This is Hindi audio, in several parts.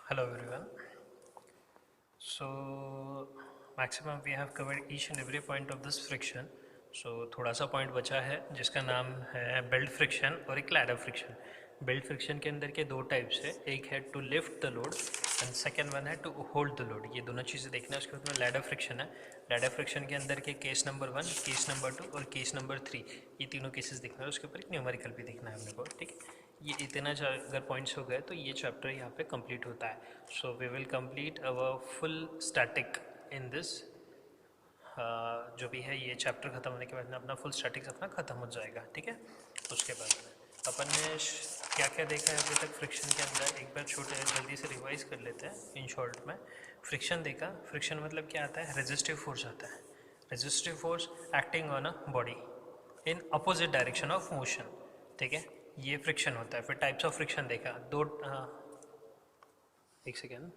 Hello everyone. So maximum we have covered each and every point of this friction. So थोड़ा सा पॉइंट बचा है जिसका नाम है बेल्ट फ्रिक्शन और एक लैडर फ्रिक्शन. बेल्ट फ्रिक्शन के अंदर के दो टाइप्स है, एक है to lift the load and second one है टू होल्ड द लोड. ये दोनों चीज़ें देखना है. उसके बाद में लैडर फ्रिक्शन है. लैडर फ्रिक्शन के अंदर के केस नंबर 1, केस नंबर 2 और केस नंबर 3, ये तीनों केसेस देखना है. उसके ऊपर एक न्यूमेरिकल भी देखना है अपने को. ठीक है, ये इतना अगर पॉइंट्स हो गए तो ये चैप्टर यहाँ पे कंप्लीट होता है. So we will complete our full static in this. जो भी है ये चैप्टर ख़त्म होने के बाद में अपना फुल स्टैटिक्स अपना ख़त्म हो जाएगा. ठीक है, उसके बाद में अपन ने क्या क्या देखा है अभी तक फ्रिक्शन के अंदर, एक बार छोटे जल्दी से रिवाइज कर लेते हैं इन शॉर्ट में. फ्रिक्शन देखा. फ्रिक्शन मतलब क्या आता है? रेजिस्टिव फोर्स आता है. Resistive force acting on a body in opposite direction of motion. ठीक है, ये फ्रिक्शन होता है. फिर टाइप्स ऑफ फ्रिक्शन देखा दो. एक सेकेंड.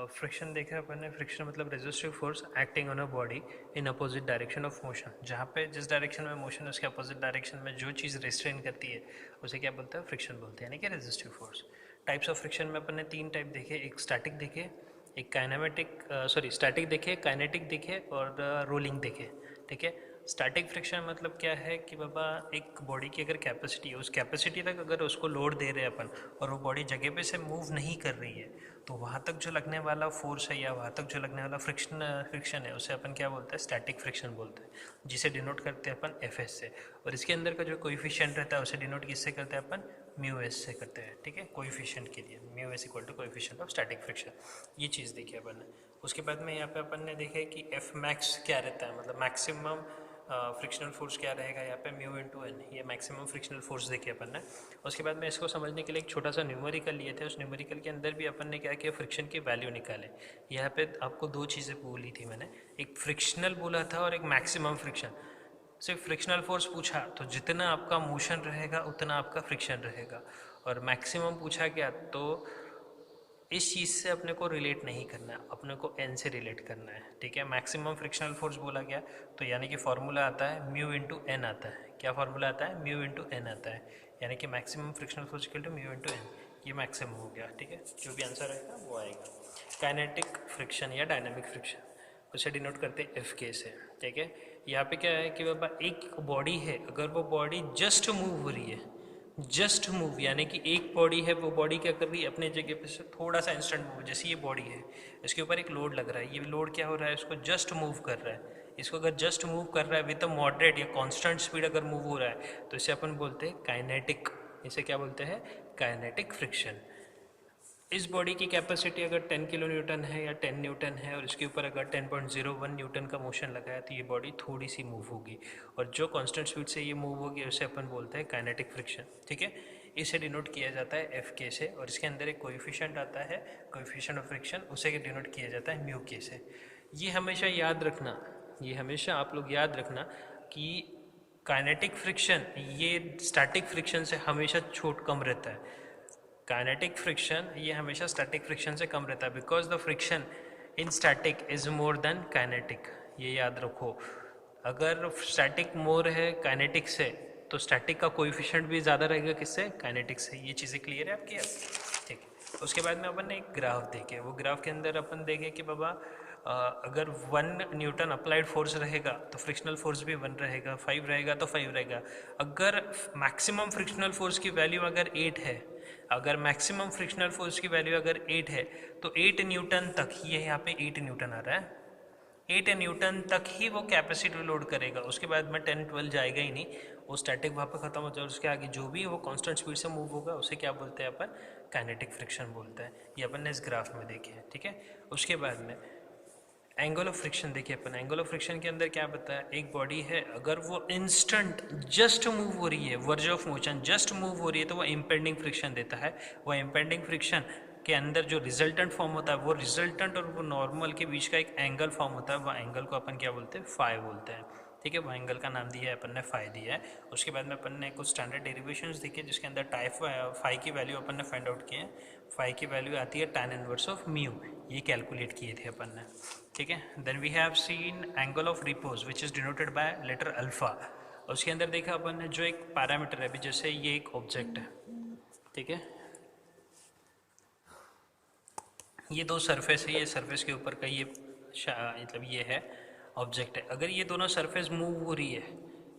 फ्रिक्शन देखा है अपन ने. फ्रिक्शन मतलब resistive force acting on a body in opposite direction of motion. जहाँ पे जिस डायरेक्शन में मोशन है उसके अपोजिट डायरेक्शन में जो चीज़ रिस्ट्रेन करती है उसे क्या बोलते हैं? फ्रिक्शन बोलते हैं, यानी कि resistive force. Types of friction में अपन ने 3 टाइप देखे. एक स्टैटिक देखे, एक काइनेमेटिक स्टैटिक देखे, काइनेटिक देखे और रोलिंग देखे. ठीक है, स्टैटिक फ्रिक्शन मतलब क्या है कि बाबा एक बॉडी की अगर कैपेसिटी है, उस कैपेसिटी तक अगर उसको लोड दे रहे हैं अपन और वो बॉडी जगह पे से मूव नहीं कर रही है, तो वहाँ तक जो लगने वाला फोर्स है या वहाँ तक जो लगने वाला फ्रिक्शन है उसे अपन क्या बोलते हैं? स्टैटिक फ्रिक्शन बोलते हैं, जिसे डिनोट करते हैं अपन एफ एस से. और इसके अंदर का जो कोएफिशिएंट रहता है उसे डिनोट किससे करते हैं अपन? म्यू एस से करते हैं. ठीक है, कोएफिशिएंट के लिए mu s equal to coefficient of static friction. ये चीज़ देखी अपन ने. उसके बाद में यहाँ पे अपन ने देखा कि एफ मैक्स क्या रहता है, मतलब मैक्सिमम फ्रिक्शनल फोर्स क्या रहेगा यहाँ पे? Mu into N. ये मैक्सिमम फ्रिक्शनल फोर्स देखे अपन ने. उसके बाद में इसको समझने के लिए एक छोटा सा न्यूमेरिकल लिए थे. उस न्यूमेरिकल के अंदर भी अपन ने क्या किया? फ्रिक्शन की वैल्यू निकाले. यहाँ पे आपको दो चीज़ें बोली थी मैंने, एक फ्रिक्शनल बोला था और एक मैक्सिमम फ्रिक्शन. सिर्फ फ्रिक्शनल फोर्स पूछा तो जितना आपका मोशन रहेगा उतना आपका फ्रिक्शन रहेगा, और मैक्सिमम पूछा गया तो इस चीज़ से अपने को रिलेट नहीं करना है, अपने को एन से रिलेट करना है. ठीक है, मैक्सिमम फ्रिक्शनल फोर्स बोला गया तो यानी कि फॉर्मूला आता है म्यू इंटू एन आता है. क्या फॉर्मूला आता है? म्यू इंटू एन आता है, यानी कि maximum frictional force equal to mu into N. ये मैक्सिमम हो गया. ठीक है, जो भी आंसर आएगा वो आएगा. काइनेटिक फ्रिक्शन या डायनामिक फ्रिक्शन उसे डिनोट करते हैं एफ के से. ठीक है, यहाँ पे क्या है कि बाबा एक बॉडी है, अगर वो बॉडी जस्ट मूव हो रही है, जस्ट मूव यानी कि एक बॉडी है, वो बॉडी क्या कर रही है? अपने जगह पे से थोड़ा सा इंस्टेंट मूव. जैसे ये बॉडी है, इसके ऊपर एक लोड लग रहा है, ये लोड क्या हो रहा है? इसको जस्ट मूव कर रहा है. इसको अगर जस्ट मूव कर रहा है विद अ मॉडरेट या कांस्टेंट स्पीड अगर मूव हो रहा है तो इसे अपन बोलते हैं काइनेटिक. इसे क्या बोलते हैं? Kinetic friction. इस बॉडी की कैपेसिटी अगर 10 किलो न्यूटन है या 10 न्यूटन है और इसके ऊपर अगर 10.01 न्यूटन का मोशन लगा है तो ये बॉडी थोड़ी सी मूव होगी, और जो कांस्टेंट स्पीड से ये मूव होगी उसे अपन बोलते हैं काइनेटिक फ्रिक्शन. ठीक है, इसे डिनोट किया जाता है एफ के से, और इसके अंदर एक कोएफिशिएंट आता है कोएफिशिएंट ऑफ फ्रिक्शन, उसे डिनोट किया जाता है म्यू के से. ये हमेशा याद रखना, ये हमेशा आप लोग याद रखना कि काइनेटिक फ्रिक्शन ये स्टैटिक फ्रिक्शन से हमेशा छोट कम रहता है. काइनेटिक फ्रिक्शन ये हमेशा स्टैटिक फ्रिक्शन से कम रहता है, because the friction in static is more than kinetic. ये याद रखो, अगर स्टैटिक मोर है काइनेटिक से तो स्टैटिक का कोएफिशिएंट भी ज़्यादा रहेगा किससे? काइनेटिक से. ये चीज़ें क्लियर है आपकी? ठीक है, उसके बाद में अपन ने एक ग्राफ देखे. वो ग्राफ के अंदर अपन देखे कि बाबा अगर 1 न्यूटन अप्लाइड फोर्स रहेगा तो फ्रिक्शनल फोर्स भी 1 रहेगा, 5 रहेगा तो 5 रहेगा. अगर मैक्सिमम फ्रिक्शनल फोर्स की वैल्यू अगर 8 है, अगर मैक्सिमम फ्रिक्शनल फोर्स की वैल्यू अगर 8 है तो 8 न्यूटन तक, ये यहाँ पे 8 न्यूटन आ रहा है, 8 न्यूटन तक ही वो कैपेसिटी लोड करेगा. उसके बाद में 10-12 जाएगा ही नहीं, वो स्टैटिक वहाँ पे खत्म हो जाए. उसके आगे जो भी वो कांस्टेंट स्पीड से मूव होगा उसे क्या बोलते हैं अपन? काइनेटिक फ्रिक्शन बोलते हैं. ये अपन ने इस ग्राफ में देखे हैं. ठीक है, उसके बाद में एंगल ऑफ फ्रिक्शन देखिए अपन. एंगल ऑफ फ्रिक्शन के अंदर क्या बताया? एक बॉडी है, अगर वो इंस्टेंट जस्ट मूव हो रही है, verge of motion just move हो रही है, तो वो इम्पेंडिंग फ्रिक्शन देता है. वो इम्पेंडिंग फ्रिक्शन के अंदर जो रिजल्टेंट फॉर्म होता है, वो रिजल्टेंट और वो नॉर्मल के बीच का एक एंगल फॉर्म होता है. वो एंगल को अपन क्या बोलते हैं? फाई बोलते हैं. ठीक है, वो एंगल का नाम दिया है अपन ने, फाई दिया है. उसके बाद में अपन ने कुछ स्टैंडर्ड डेरिवेशंस देखे जिसके अंदर फाई की वैल्यू अपन ने फाइंड आउट किए. फाई की वैल्यू आती है tan इनवर्स ऑफ म्यू. ये कैलकुलेट किए थे अपन ने. ठीक है, then we have seen angle of repose which is denoted by letter alpha. उसके अंदर देखा अपन ने जो एक पैरामीटर है, अभी जैसे ये एक ऑब्जेक्ट है, ठीक है, ये दो सरफेस है, ये सरफेस के ऊपर का ये मतलब ये है ऑब्जेक्ट है। अगर ये दोनों सरफेस मूव हो रही है,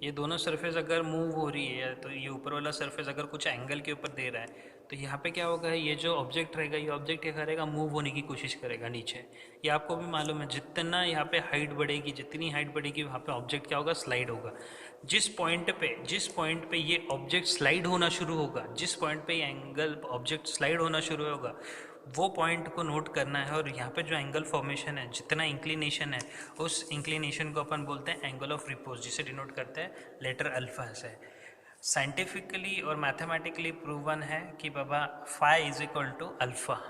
ये दोनों सरफेस अगर मूव हो रही है, तो ये ऊपर वाला सरफेस अगर कुछ एंगल के ऊपर दे रहा है, तो यहाँ पे क्या होगा, ये जो ऑब्जेक्ट रहेगा, ये ऑब्जेक्ट क्या करेगा, मूव होने की कोशिश करेगा नीचे। ये आपको भी मालूम है, जितना यहाँ पे हाइट बढ़ेगी, जितनी हाइट बढ़ेगी, वहाँ पे ऑब्जेक्ट क्या होगा, स्लाइड होगा। जिस पॉइंट पे ये ऑब्जेक्ट स्लाइड होना शुरू होगा, जिस पॉइंट पे ये एंगल ऑब्जेक्ट स्लाइड होना शुरू होगा, वो पॉइंट को नोट करना है। और यहाँ पे जो एंगल फॉर्मेशन है, जितना इंक्लिनेशन है, उस इंक्लिनेशन को अपन बोलते हैं एंगल ऑफ रिपोज, जिसे डिनोट करते हैं लेटर अल्फा से। साइंटिफिकली और मैथमेटिकली प्रूवन है कि बाबा phi is equal to alpha.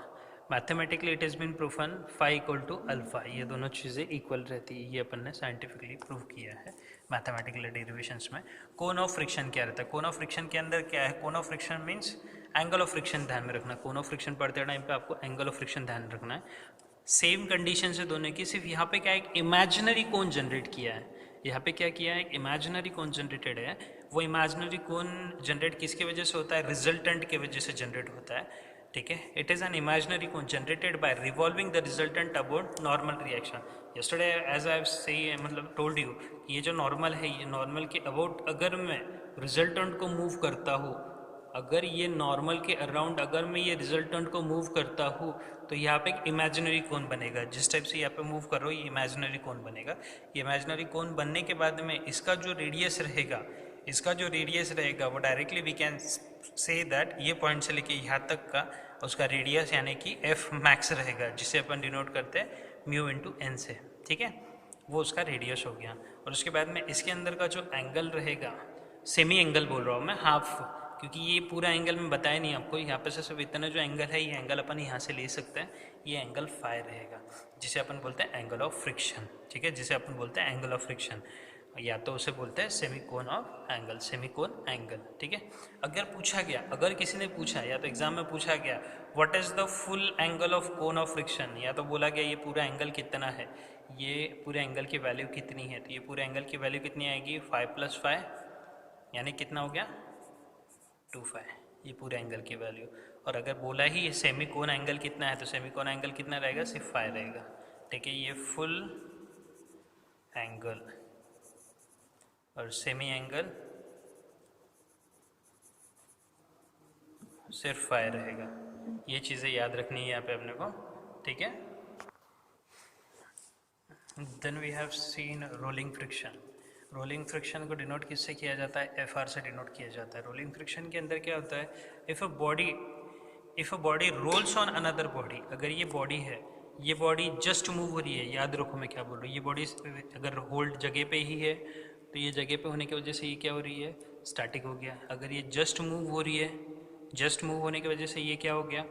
Mathematically it is been proven phi equal to alpha, ये दोनों चीज़ें इक्वल रहती है, ये अपन ने साइंटिफिकली प्रूव किया है मैथमेटिकल डेरिवेशंस में। कोन ऑफ फ्रिक्शन क्या रहता है, कोन ऑफ फ्रिक्शन के अंदर क्या है, cone of friction means angle of friction ध्यान में रखना। कोन ऑफ फ्रिक्शन पढ़ते टाइम पे आपको एंगल ऑफ फ्रिक्शन ध्यान रखना है। सेम कंडीशन से दोनों की, सिर्फ यहाँ पे क्या एक इमेजिनरी कोन जनरेट किया है, यहाँ पे क्या किया है, एक इमेजिनरी कोन जनरेटेड है। वो इमेजिनरी कोन जनरेट किसकी वजह से होता है, रिजल्टेंट की वजह से जनरेट होता है, ठीक है। It is an imaginary cone generated by revolving the resultant about normal reaction. Yesterday as I say मतलब टोल्ड यू, ये जो नॉर्मल है, ये नॉर्मल के अबाउट अगर मैं रिजल्टेंट को मूव करता हूँ, अगर ये नॉर्मल के अराउंड अगर मैं ये रिजल्टेंट को मूव करता हूँ, तो यहाँ पे एक इमेजिनरी कोन बनेगा। जिस टाइप से यहाँ पे मूव कर रहा हूँ, ये इमेजिनरी कोन बनेगा। ये इमेजिनरी कोन बनने के बाद में इसका जो रेडियस रहेगा, वो directly we can say that ये पॉइंट से लेके यहाँ तक का उसका रेडियस यानी कि एफ मैक्स रहेगा, जिसे अपन डिनोट करते हैं म्यू इंटू एन से, ठीक है। वो उसका रेडियस हो गया। और उसके बाद में इसके अंदर का जो एंगल रहेगा, सेमी एंगल बोल रहा हूँ मैं, हाफ, क्योंकि ये पूरा एंगल मैं बताया नहीं आपको। यहाँ पे से सिर्फ इतना जो एंगल है, ये एंगल अपन यहाँ से ले सकते हैं, ये एंगल फाई रहेगा, जिसे अपन बोलते हैं एंगल ऑफ फ्रिक्शन, ठीक है, जिसे अपन बोलते हैं एंगल ऑफ फ्रिक्शन, या तो उसे बोलते हैं सेमीकोन ऑफ एंगल, सेमीकोन एंगल, ठीक है। अगर किसी ने पूछा या तो एग्जाम में पूछा गया what is the full angle of cone of friction, या तो बोला गया ये पूरा एंगल कितना है, ये पूरे एंगल की वैल्यू कितनी है, तो ये पूरे एंगल की वैल्यू कितनी आएगी, 5 + 5 यानी कितना हो गया, 2π, ये पूरे एंगल की वैल्यू। और अगर बोला ही ये सेमीकोन एंगल कितना है, तो सेमीकोन एंगल कितना रहेगा, सिर्फ 5 रहेगा, ठीक है। ये फुल एंगल और सेमी एंगल सिर्फ 5 रहेगा। ये चीज़ें याद रखनी है यहाँ पे अपने को, ठीक है। Then we have seen rolling friction. Rolling friction को डिनोट किससे किया जाता है, एफ आर से डिनोट किया जाता है। रोलिंग फ्रिक्शन के अंदर क्या होता है, if a body rolls on another body, अगर ये बॉडी है, ये बॉडी जस्ट मूव हो रही है, याद रखो मैं क्या बोल रहा हूँ, ये बॉडी अगर होल्ड जगह पे ही है, तो ये जगह पे होने की वजह से ये क्या हो रही है, स्टैटिक हो गया। अगर ये जस्ट मूव हो रही है, जस्ट मूव होने की वजह से ये क्या हो गया,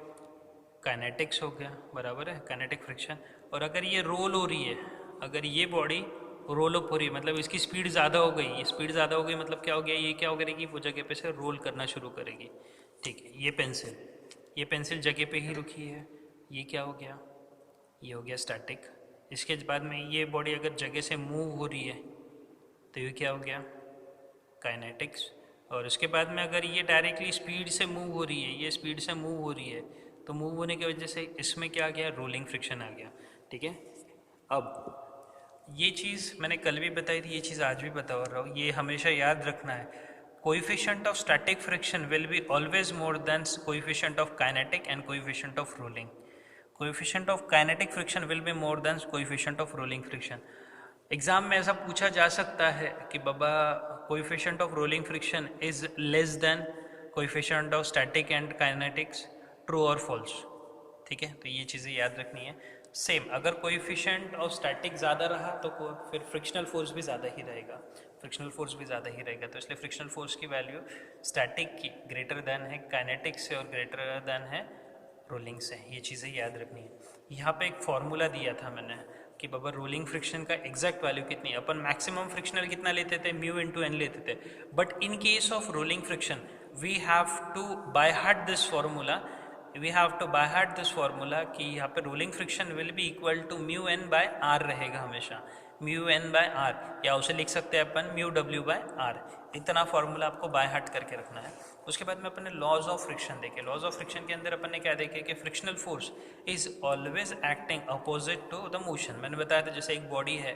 काइनेटिक्स हो गया, बराबर है, काइनेटिक फ्रिक्शन। और अगर ये रोल हो रही है, अगर ये बॉडी रोल अप हो रही है, मतलब इसकी स्पीड ज़्यादा हो गई, ये स्पीड ज़्यादा हो गई, मतलब क्या हो गया, ये क्या हो करेगी, वो जगह पे से रोल करना शुरू करेगी, ठीक है। ये पेंसिल जगह पे ही रुकी है, ये क्या हो गया, ये हो गया स्टैटिक। इसके बाद में ये बॉडी अगर जगह से मूव हो रही है, तो ये क्या हो गया, काइनेटिक्स। और उसके बाद में अगर ये डायरेक्टली स्पीड से मूव हो रही है, ये स्पीड से मूव हो रही है, तो मूव होने की वजह से इसमें क्या आ गया, रोलिंग फ्रिक्शन आ गया, ठीक है। अब ये चीज़ मैंने कल भी बताई थी, ये चीज़ आज भी बता रहा हूँ, ये हमेशा याद रखना है। Coefficient of static friction will be always more than coefficient of kinetic and coefficient of rolling. Coefficient of kinetic friction will be more than coefficient of rolling friction. Exam में ऐसा पूछा जा सकता है कि बाबा coefficient of rolling friction is less than coefficient of static and kinetics, true और फॉल्स, ठीक है। तो ये चीज़ें याद रखनी है। सेम अगर कोएफिशिएंट ऑफ स्टैटिक ज़्यादा रहा तो फिर फ्रिक्शनल फोर्स भी ज़्यादा ही रहेगा, तो इसलिए फ्रिक्शनल फोर्स की वैल्यू स्टैटिक की ग्रेटर देन है काइनेटिक से और ग्रेटर देन है रोलिंग से, ये चीज़ें याद रखनी है। यहाँ पे एक फॉर्मूला दिया था मैंने कि बाबा रोलिंग फ्रिक्शन का एग्जैक्ट वैल्यू कितनी है, अपन मैक्सिमम फ्रिक्शनल कितना लेते थे, म्यू इंटू एन लेते थे, but in case of rolling friction we have to by heart this formula कि यहाँ पे rolling friction will be equal to mu N by R रहेगा हमेशा। म्यू एन बाय आर, या उसे लिख सकते हैं अपन म्यू डब्ल्यू बाय आर। इतना फॉर्मूला आपको बाय हार्ट करके रखना है। उसके बाद में अपन ने लॉज ऑफ फ्रिक्शन देखे। लॉज ऑफ फ्रिक्शन के अंदर अपन ने क्या देखे कि frictional force is always acting opposite to the motion. मैंने बताया था जैसे एक बॉडी है,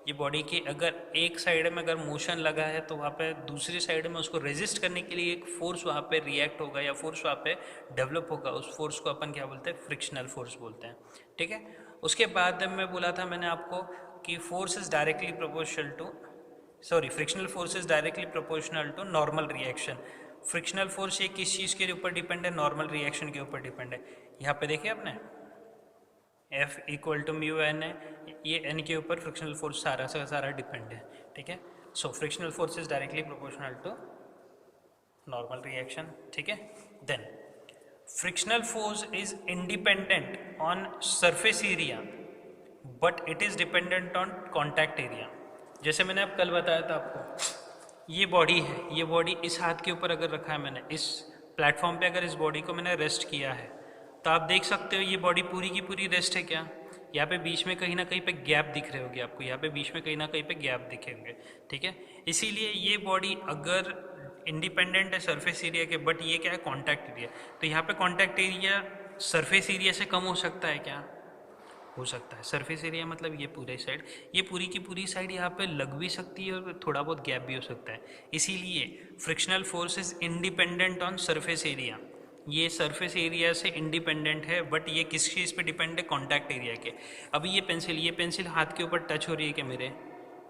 ये बॉडी की अगर एक साइड में अगर मोशन लगा है तो वहाँ पे दूसरी साइड में उसको रेजिस्ट करने के लिए एक फोर्स वहाँ पे रिएक्ट होगा या फोर्स वहाँ पे डेवलप होगा। उस फोर्स को अपन क्या बोलते हैं? फ्रिक्शनल फोर्स बोलते हैं। ठीक है, उसके बाद मैं बोला था मैंने आपको कि force is directly proportional to frictional force is directly proportional to normal reaction. Frictional force ये किस चीज़ के ऊपर डिपेंड है? नॉर्मल रिएक्शन के ऊपर डिपेंड है। यहाँ पे देखिए आपने F equal to mu N है, ये एन के ऊपर फ्रिक्शनल फोर्स सारा से सारा डिपेंड है। ठीक है, so frictional force is directly proportional to normal reaction. ठीक है, then frictional force is independent on surface area but it is dependent on contact area. जैसे मैंने अब कल बताया था आपको, ये बॉडी है, ये बॉडी इस हाथ के ऊपर अगर रखा है मैंने, इस प्लेटफॉर्म पे अगर इस बॉडी को मैंने रेस्ट किया है तो आप देख सकते हो ये बॉडी पूरी की पूरी रेस्ट है क्या? यहाँ पे बीच में कहीं ना कहीं पे गैप दिख रहे होंगे आपको, यहाँ पे बीच में कहीं ना कहीं पे गैप दिखेंगे। ठीक है, इसीलिए ये बॉडी अगर इंडिपेंडेंट है सरफेस एरिया के, बट ये क्या है? Contact area. तो यहाँ पे कॉन्टैक्ट एरिया सरफेस एरिया से कम हो सकता है क्या? हो सकता है। सरफेस एरिया मतलब ये पूरे साइड, ये पूरी की पूरी साइड यहाँ पे लग भी सकती है और थोड़ा बहुत गैप भी हो सकता है। इसीलिए frictional force is independent on surface area. ये सरफेस एरिया से इंडिपेंडेंट है, बट ये किस चीज़ पे डिपेंड है? कॉन्टैक्ट एरिया के। अभी ये पेंसिल हाथ के ऊपर टच हो रही है क्या मेरे?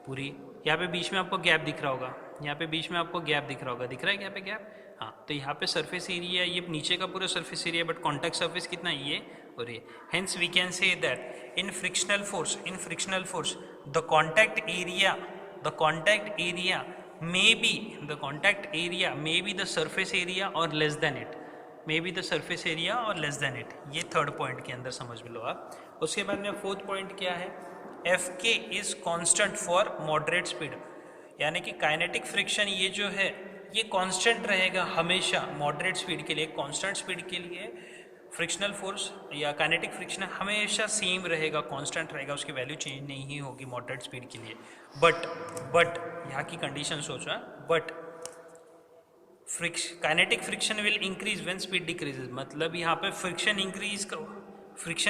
पूरी। यहाँ पे बीच में आपको गैप दिख रहा होगा, यहाँ पे बीच में आपको गैप दिख रहा होगा, दिख रहा है यहाँ पे गैप? हाँ, तो यहाँ पे सरफेस एरिया, ये नीचे का पूरा surface area, but contact surface कितना? ये और ये। Hence we can say that in frictional force the contact area may be the surface area or less than it, ये थर्ड पॉइंट के अंदर समझ में लो आप। उसके बाद में फोर्थ पॉइंट क्या है? Fk is constant for moderate speed, यानी कि काइनेटिक फ्रिक्शन ये जो है ये कांस्टेंट रहेगा हमेशा मॉडरेट स्पीड के लिए। कांस्टेंट स्पीड के लिए फ्रिक्शनल फोर्स या काइनेटिक फ्रिक्शन हमेशा सेम रहेगा, कांस्टेंट रहेगा, उसकी वैल्यू चेंज नहीं होगी मॉडरेट स्पीड के लिए। बट यहाँ की कंडीशन सोचो, but kinetic friction will increase when speed decreases. मतलब यहाँ पे फ्रिक्शन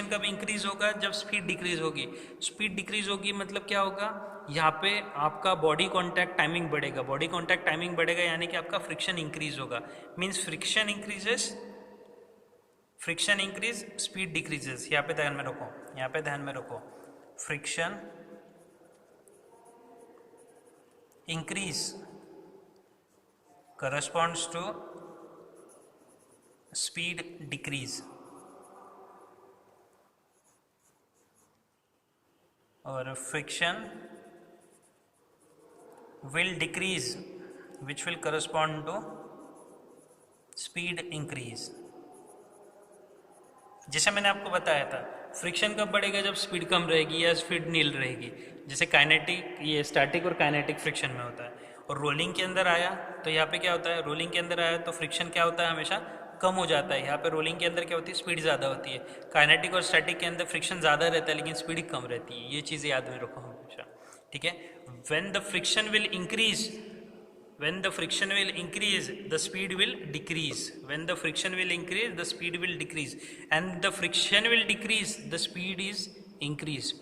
कब इंक्रीज होगा? जब स्पीड डिक्रीज होगी। स्पीड डिक्रीज होगी मतलब क्या होगा? यहाँ पे आपका बॉडी कांटेक्ट टाइमिंग बढ़ेगा, बॉडी कांटेक्ट टाइमिंग बढ़ेगा यानी कि आपका फ्रिक्शन इंक्रीज होगा। Means friction increase speed decreases. यहाँ पे ध्यान में रखो, friction increase corresponds to speed decrease, और friction will decrease which will correspond to speed increase। जैसे मैंने आपको बताया था, फ्रिक्शन कब बढ़ेगा? जब स्पीड कम रहेगी या स्पीड नील रहेगी। जैसे काइनेटिक, ये स्टैटिक और काइनेटिक फ्रिक्शन में होता है। और रोलिंग के अंदर आया तो यहाँ पे क्या होता है? रोलिंग के अंदर आया तो फ्रिक्शन क्या होता है? हमेशा कम हो जाता है। यहाँ पे रोलिंग के अंदर क्या होती है? स्पीड ज़्यादा होती है। काइनेटिक और स्टैटिक के अंदर फ्रिक्शन ज़्यादा रहता है लेकिन स्पीड कम रहती है। ये चीज़ें याद में रखो हमेशा। ठीक है, when the friction will increase the speed will decrease, when the friction will increase the speed will decrease, and the friction will decrease the speed is increased।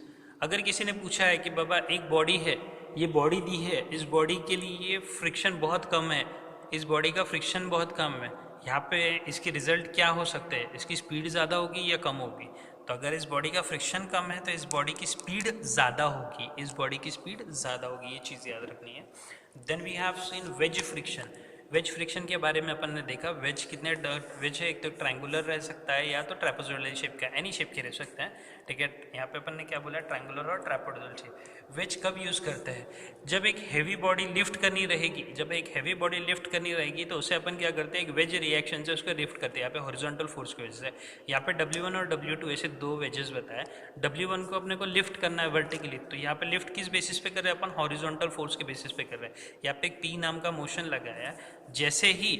अगर किसी ने पूछा है कि बाबा एक बॉडी है, ये बॉडी दी है, इस बॉडी के लिए फ्रिक्शन बहुत कम है, इस बॉडी का फ्रिक्शन बहुत कम है, यहाँ पे इसके रिजल्ट क्या हो सकते हैं? इसकी स्पीड ज़्यादा होगी या कम होगी? तो अगर इस बॉडी का फ्रिक्शन कम है तो इस बॉडी की स्पीड ज़्यादा होगी, ये चीज़ याद रखनी है। Then we have seen wedge friction के बारे में अपन ने देखा। वेज है? एक तो ट्रायंगुलर रह सकता है या तो ट्रेपेजोइडल शेप का, एनी शेप के रह सकते हैं। ठीक है, यहाँ पे अपन ने क्या बोला? ट्रायंगुलर और ट्रेपेजोइडल शेप। वेज कब यूज़ करते हैं? जब एक हैवी बॉडी लिफ्ट करनी रहेगी, तो उसे अपन क्या करते हैं? एक वेज रिएक्शन से उसको लिफ्ट करते हैं। यहाँ पे हॉरिजॉन्टल फोर्स की वजह से। यहाँ पे W1 और W2 ऐसे दो वेजेस बताए। W1 को अपने को लिफ्ट करना है वर्टिकली, तो यहाँ पे लिफ्ट किस बेसिस पे कर रहे हैं? अपन हॉरिजॉन्टल फोर्स के बेसिस पे कर रहे हैं। यहाँ पे एक P नाम का मोशन लगाया है। जैसे ही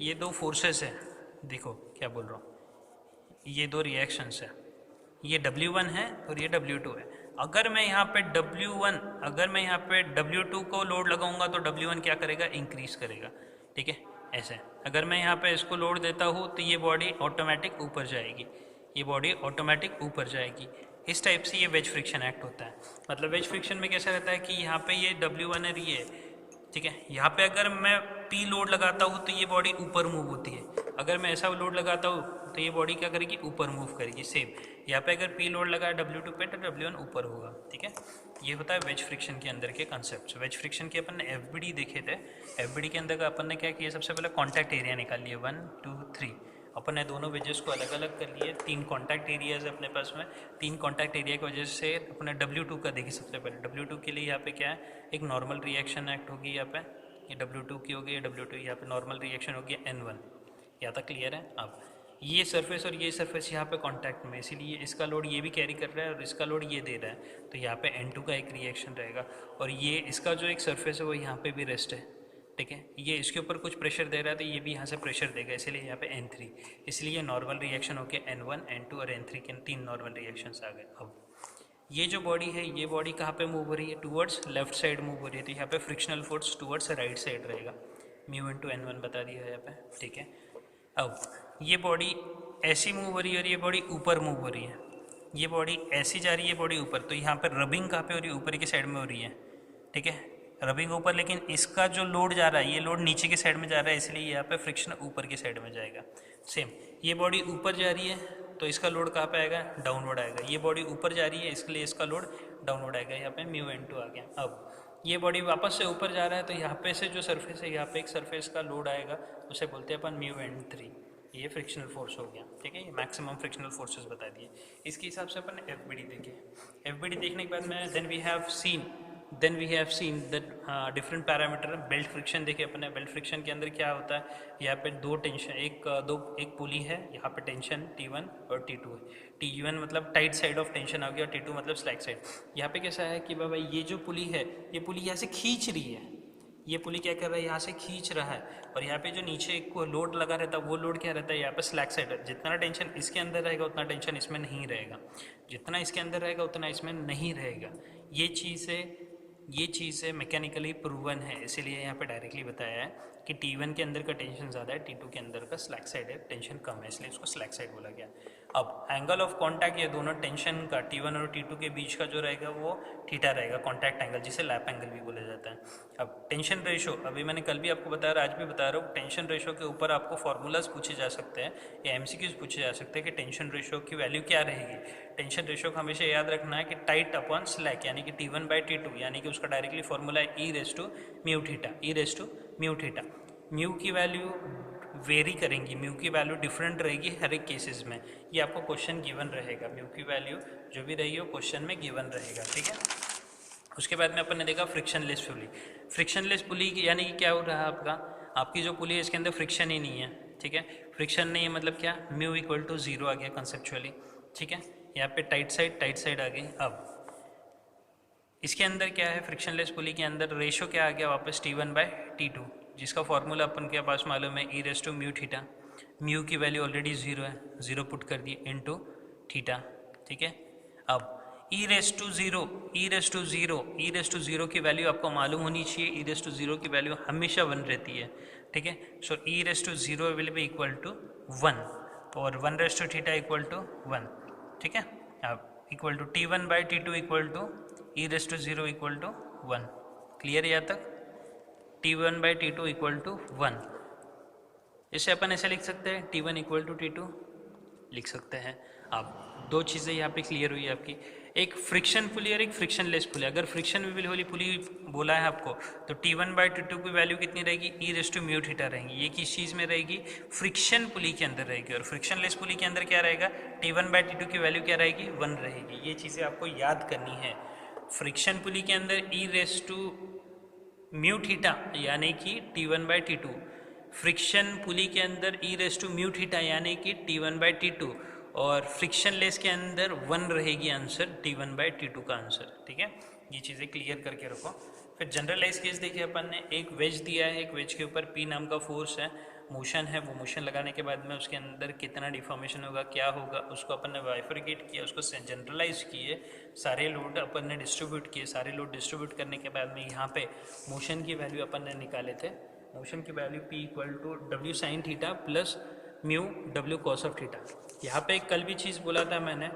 ये दो फोर्सेस है, देखो क्या बोल रहा हूँ, ये दो रिएक्शंस है, ये W1 है और ये W2 है। अगर मैं यहाँ पे W1 अगर मैं यहाँ पे W2 को लोड लगाऊंगा तो W1 क्या करेगा, इंक्रीज करेगा, ठीक है। ऐसे अगर मैं यहाँ पे इसको लोड देता हूँ तो ये बॉडी ऑटोमेटिक ऊपर जाएगी, ये बॉडी ऑटोमेटिक ऊपर जाएगी। इस टाइप से ये वेज फ्रिक्शन एक्ट होता है। मतलब वेज फ्रिक्शन में कैसा रहता है कि यहाँ पे ये W1 है, ये ठीक है, यहाँ पे अगर मैं P लोड लगाता हूँ तो ये बॉडी ऊपर मूव होती है, अगर मैं ऐसा लोड लगाता हूँ तो ये बॉडी क्या करेगी, ऊपर मूव करेगी। सेम यहाँ पे अगर P लोड लगा W2 पे तो W1 ऊपर होगा, ठीक है। ये होता है वेज फ्रिक्शन के अंदर के कॉन्सेप्ट। वेज फ्रिक्शन के अपन ने FBD देखे थे। FBD के अंदर का अपन ने क्या किया, सबसे पहले कॉन्टैक्ट एरिया निकाल लिया 1 2 3। अपन ने दोनों वेजेस को अलग अलग कर लिए, 3 कॉन्टैक्ट एरियाज अपने पास में। 3 कॉन्टैक्ट एरिया की वजह से अपने W2 का देखिए सबसे पहले। W2 के लिए यहाँ पे क्या है, एक नॉर्मल रिएक्शन एक्ट होगी यहाँ पे, ये W2 की होगी, ये W2 यहाँ पे नॉर्मल रिएक्शन होगी N1। यहाँ तक क्लियर है। अब ये सरफेस और ये सरफेस यहाँ पे कांटेक्ट में, इसीलिए इसका लोड ये भी कैरी कर रहा है और इसका लोड ये दे रहा है, तो यहाँ पे N2 का एक रिएक्शन रहेगा। और ये इसका जो एक सरफेस है वो यहाँ पे भी रेस्ट है, ठीक है। ये इसके ऊपर कुछ प्रेशर दे रहा है तो ये भी यहाँ से प्रेशर देगा, इसीलिए यहाँ पे N3। इसलिए नॉर्मल रिएक्शन होके N1 N2 और N3 के 3 नॉर्मल रिएक्शंस आ गए। अब ये जो बॉडी है, ये बॉडी कहाँ पे मूव हो रही है, टूवर्ड्स लेफ्ट साइड मूव हो रही है, तो यहाँ पे frictional force towards right side रहेगा। म्यू इंटू N1 बता दिया है यहाँ पे, ठीक है। अब ये बॉडी ऐसी मूव हो रही है और ये बॉडी ऊपर मूव हो रही है, ये बॉडी ऐसी जा रही है, बॉडी ऊपर, तो यहाँ पर रबिंग कहाँ पे हो रही है, ऊपर की साइड में हो रही है, ठीक है, रबिंग ऊपर। लेकिन इसका जो लोड जा रहा है, ये लोड नीचे की साइड में जा रहा है, इसलिए यहाँ पे फ्रिक्शन ऊपर की साइड में जाएगा। सेम ये बॉडी ऊपर जा रही है तो इसका लोड कहाँ पे आएगा, डाउनवर्ड आएगा। ये बॉडी ऊपर जा रही है इसलिए इसका लोड डाउनवर्ड आएगा, यहाँ पे म्यू N2 आ गया। अब ये बॉडी वापस से ऊपर जा रहा है तो यहाँ पे से जो सरफेस है, यहाँ पे एक सरफेस का लोड आएगा, उसे बोलते हैं अपन म्यू N3। ये फ्रिक्शनल फोर्स हो गया, ठीक है। ये मैक्सिमम फ्रिक्शनल फोर्सेस बता दिए। इसके हिसाब से अपन FBD देखें। FBD देखने के बाद में then we have seen the different parameter. Belt friction देखे अपन ने। बेल्ट फ्रिक्शन के अंदर क्या होता है, यहाँ पे दो टेंशन, एक पुली है, यहाँ पे टेंशन T1 और T2 है। T1 मतलब टाइट साइड ऑफ टेंशन आ गया, और T2 मतलब स्लैक साइड। यहाँ पे कैसा है कि बाबा ये जो पुली है, ये पुली यहाँ से खींच रही है, ये पुली क्या कर रहा है, यहाँ से खींच रहा है। और यहाँ पे जो नीचे एक को लोड लगा रहता है, वो लोड क्या रहता है, यहाँ पे स्लैक साइड है। जितना टेंशन इसके अंदर रहेगा उतना टेंशन इसमें नहीं रहेगा, जितना इसके अंदर रहेगा उतना इसमें नहीं रहेगा। ये चीज़ है मैकेनिकली प्रूवन है, इसीलिए यहाँ पे डायरेक्टली बताया है कि T1 के अंदर का टेंशन ज़्यादा है, T2 के अंदर का स्लैक साइड है, टेंशन कम है, इसलिए उसको स्लैक साइड बोला गया। अब एंगल ऑफ कांटेक्ट, ये दोनों टेंशन का T1 और T2 के बीच का जो रहेगा वो थीटा रहेगा, कांटेक्ट एंगल, जिसे लैप एंगल भी बोला जाता है। अब टेंशन रेशो, अभी मैंने कल भी आपको बताया, आज भी बता रहा हूँ, टेंशन रेशो के ऊपर आपको फॉर्मूलाज पूछे जा सकते हैं या MCQs पूछे जा सकते हैं कि टेंशन रेशो की वैल्यू क्या रहेगी। टेंशन रेशो को हमेशा याद रखना है कि टाइट अपॉन स्लैक, यानी कि T1/T2, यानी कि उसका डायरेक्टली फॉर्मूला है E⁻μ थीटा। म्यू की वैल्यू वेरी करेंगी, म्यू की वैल्यू डिफरेंट रहेगी हर एक केसेस में। ये आपको क्वेश्चन गिवन रहेगा, म्यू की वैल्यू जो भी रहेगी वो क्वेश्चन में गिवन रहेगा, ठीक है। उसके बाद में अपन ने देखा फ्रिक्शनलेस पुली। फ्रिक्शनलेस पुली यानी कि क्या हो रहा है, आपकी जो पुली है इसके अंदर फ्रिक्शन ही नहीं है, ठीक है। फ्रिक्शन नहीं है मतलब क्या, म्यू = 0 आ गया कंसेप्चुअली, ठीक है। यहाँ पे टाइट साइड आ गई। अब इसके अंदर क्या है, फ्रिक्शनलेस पुली के अंदर रेशो क्या आ गया वापस, T1/T2, जिसका फॉर्मूला अपन के पास मालूम है E⁻μ∽। म्यू की वैल्यू ऑलरेडी 0 है, 0 पुट कर दी इनटू थीटा, ठीक है। अब E⁻0 की वैल्यू आपको मालूम होनी चाहिए, E⁻0 की वैल्यू हमेशा 1 रहती है, ठीक है। So E⁻0 will be equal to 1 और 1⁻θ = 1, ठीक है। अब equal to T1/T2 equal to E⁻0 equal to 1। Clear है यहाँ तक, T1/T2 इक्वल टू 1। इसे अपन ऐसे लिख सकते हैं, T1 = T2 लिख सकते हैं। अब दो चीज़ें यहाँ पे क्लियर हुई आपकी, एक फ्रिक्शन पुली और एक फ्रिक्शनलेस पुली। अगर फ्रिक्शन वाली पुली बोला है आपको तो T1/T2 की वैल्यू कितनी रहेगी, E⁻μθ रहेंगी। ये किस चीज़ में रहेगी, फ्रिक्शन पुली के अंदर रहेगी। और फ्रिक्शनलेस पुली के अंदर क्या रहेगा, T1/T2 की वैल्यू क्या रहेगी, 1 रहेगी। ये चीज़ें आपको याद करनी है। फ्रिक्शन पुली के अंदर E⁻μθ यानी कि T1/T2, फ्रिक्शन पुली के अंदर E⁻μθ यानी कि T1/T2, और फ्रिक्शनलेस के अंदर 1 रहेगी आंसर, T1/T2 का आंसर, ठीक है। ये चीज़ें क्लियर करके रखो। फिर जनरलाइज केस देखिए अपन ने, एक वेज दिया है, एक वेज के ऊपर P नाम का फोर्स है, मोशन है वो मोशन लगाने के बाद में उसके अंदर कितना डिफॉर्मेशन होगा, क्या होगा, उसको अपन ने बाइफरकेट किया, उसको जनरलाइज किए, सारे लोड अपन ने डिस्ट्रीब्यूट किए। सारे लोड डिस्ट्रीब्यूट करने के बाद में यहाँ पे मोशन की वैल्यू अपन ने निकाले थे। मोशन की value P equal to W sine theta plus mu W cos of theta. यहाँ पे कल भी चीज़ बोला था मैंने,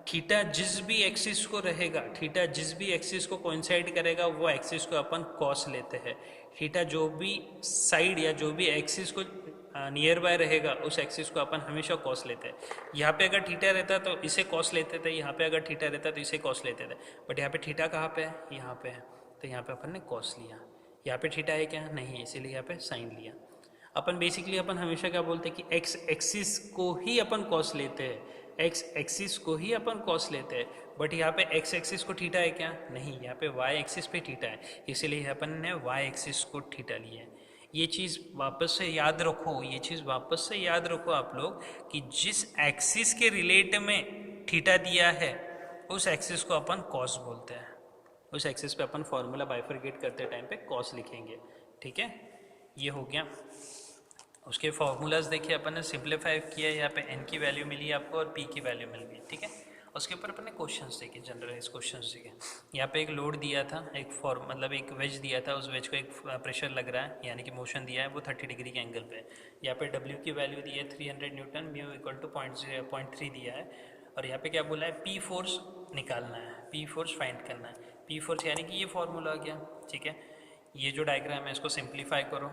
थीटा जिस भी एक्सिस को रहेगा, थीटा जिस भी एक्सिस को कोइंसाइड करेगा वो एक्सिस को अपन कॉस लेते हैं। थीटा जो भी साइड या जो भी एक्सिस को नियर बाय रहेगा उस एक्सिस को अपन हमेशा कॉस लेते हैं। यहाँ पे अगर थीटा रहता तो इसे कॉस लेते थे, यहाँ पे अगर थीटा रहता तो इसे कॉस लेते थे, बट यहाँ पे थीटा कहाँ पे है, यहाँ पे है, तो यहाँ पे अपन ने कॉस लिया। यहाँ पे थीटा है क्या, नहीं, इसीलिए यहाँ पे साइन लिया। अपन बेसिकली अपन हमेशा क्या बोलते हैं कि एक्स एक्सिस को ही अपन कॉस लेते हैं, एक्स एक्सिस को ही अपन कॉस लेते हैं, बट यहाँ पे एक्स एक्सिस को थीटा है क्या, नहीं, यहाँ पे वाई एक्सिस पे थीटा है, इसीलिए अपन ने वाई एक्सिस को थीटा लिया है। ये चीज़ वापस से याद रखो, ये चीज़ वापस से याद रखो आप लोग कि जिस एक्सिस के रिलेट में थीटा दिया है उस एक्सिस को अपन कॉस बोलते हैं। उस एक्सिस पे अपन फॉर्मूला बाइफरकेट करते टाइम पे कॉस लिखेंगे, ठीक है। ये हो गया। उसके फॉर्मूलाज देखिए अपन ने सिंप्लीफाई किया, यहाँ पे n की वैल्यू मिली आपको और p की वैल्यू मिल गई, ठीक है। उसके ऊपर अपन ने क्वेश्चंस देखे, जनरलाइज क्वेश्चंस देखे। यहाँ पे एक लोड दिया था, एक मतलब एक वेज दिया था, उस वेज को एक प्रेशर लग रहा है, यानी कि मोशन दिया है वो 30 डिग्री के एंगल पे। यहाँ पे w की वैल्यू दी है 300 न्यूटन, म्यू इक्वल टू 0.3 दिया है, और यहाँ पे क्या बोला है, p फोर्स निकालना है, p फोर्स फाइंड करना है। p फोर्स यानी कि ये फॉर्मूला आ गया, ठीक है। ये जो डायग्राम है इसको सिंप्लीफाई करो,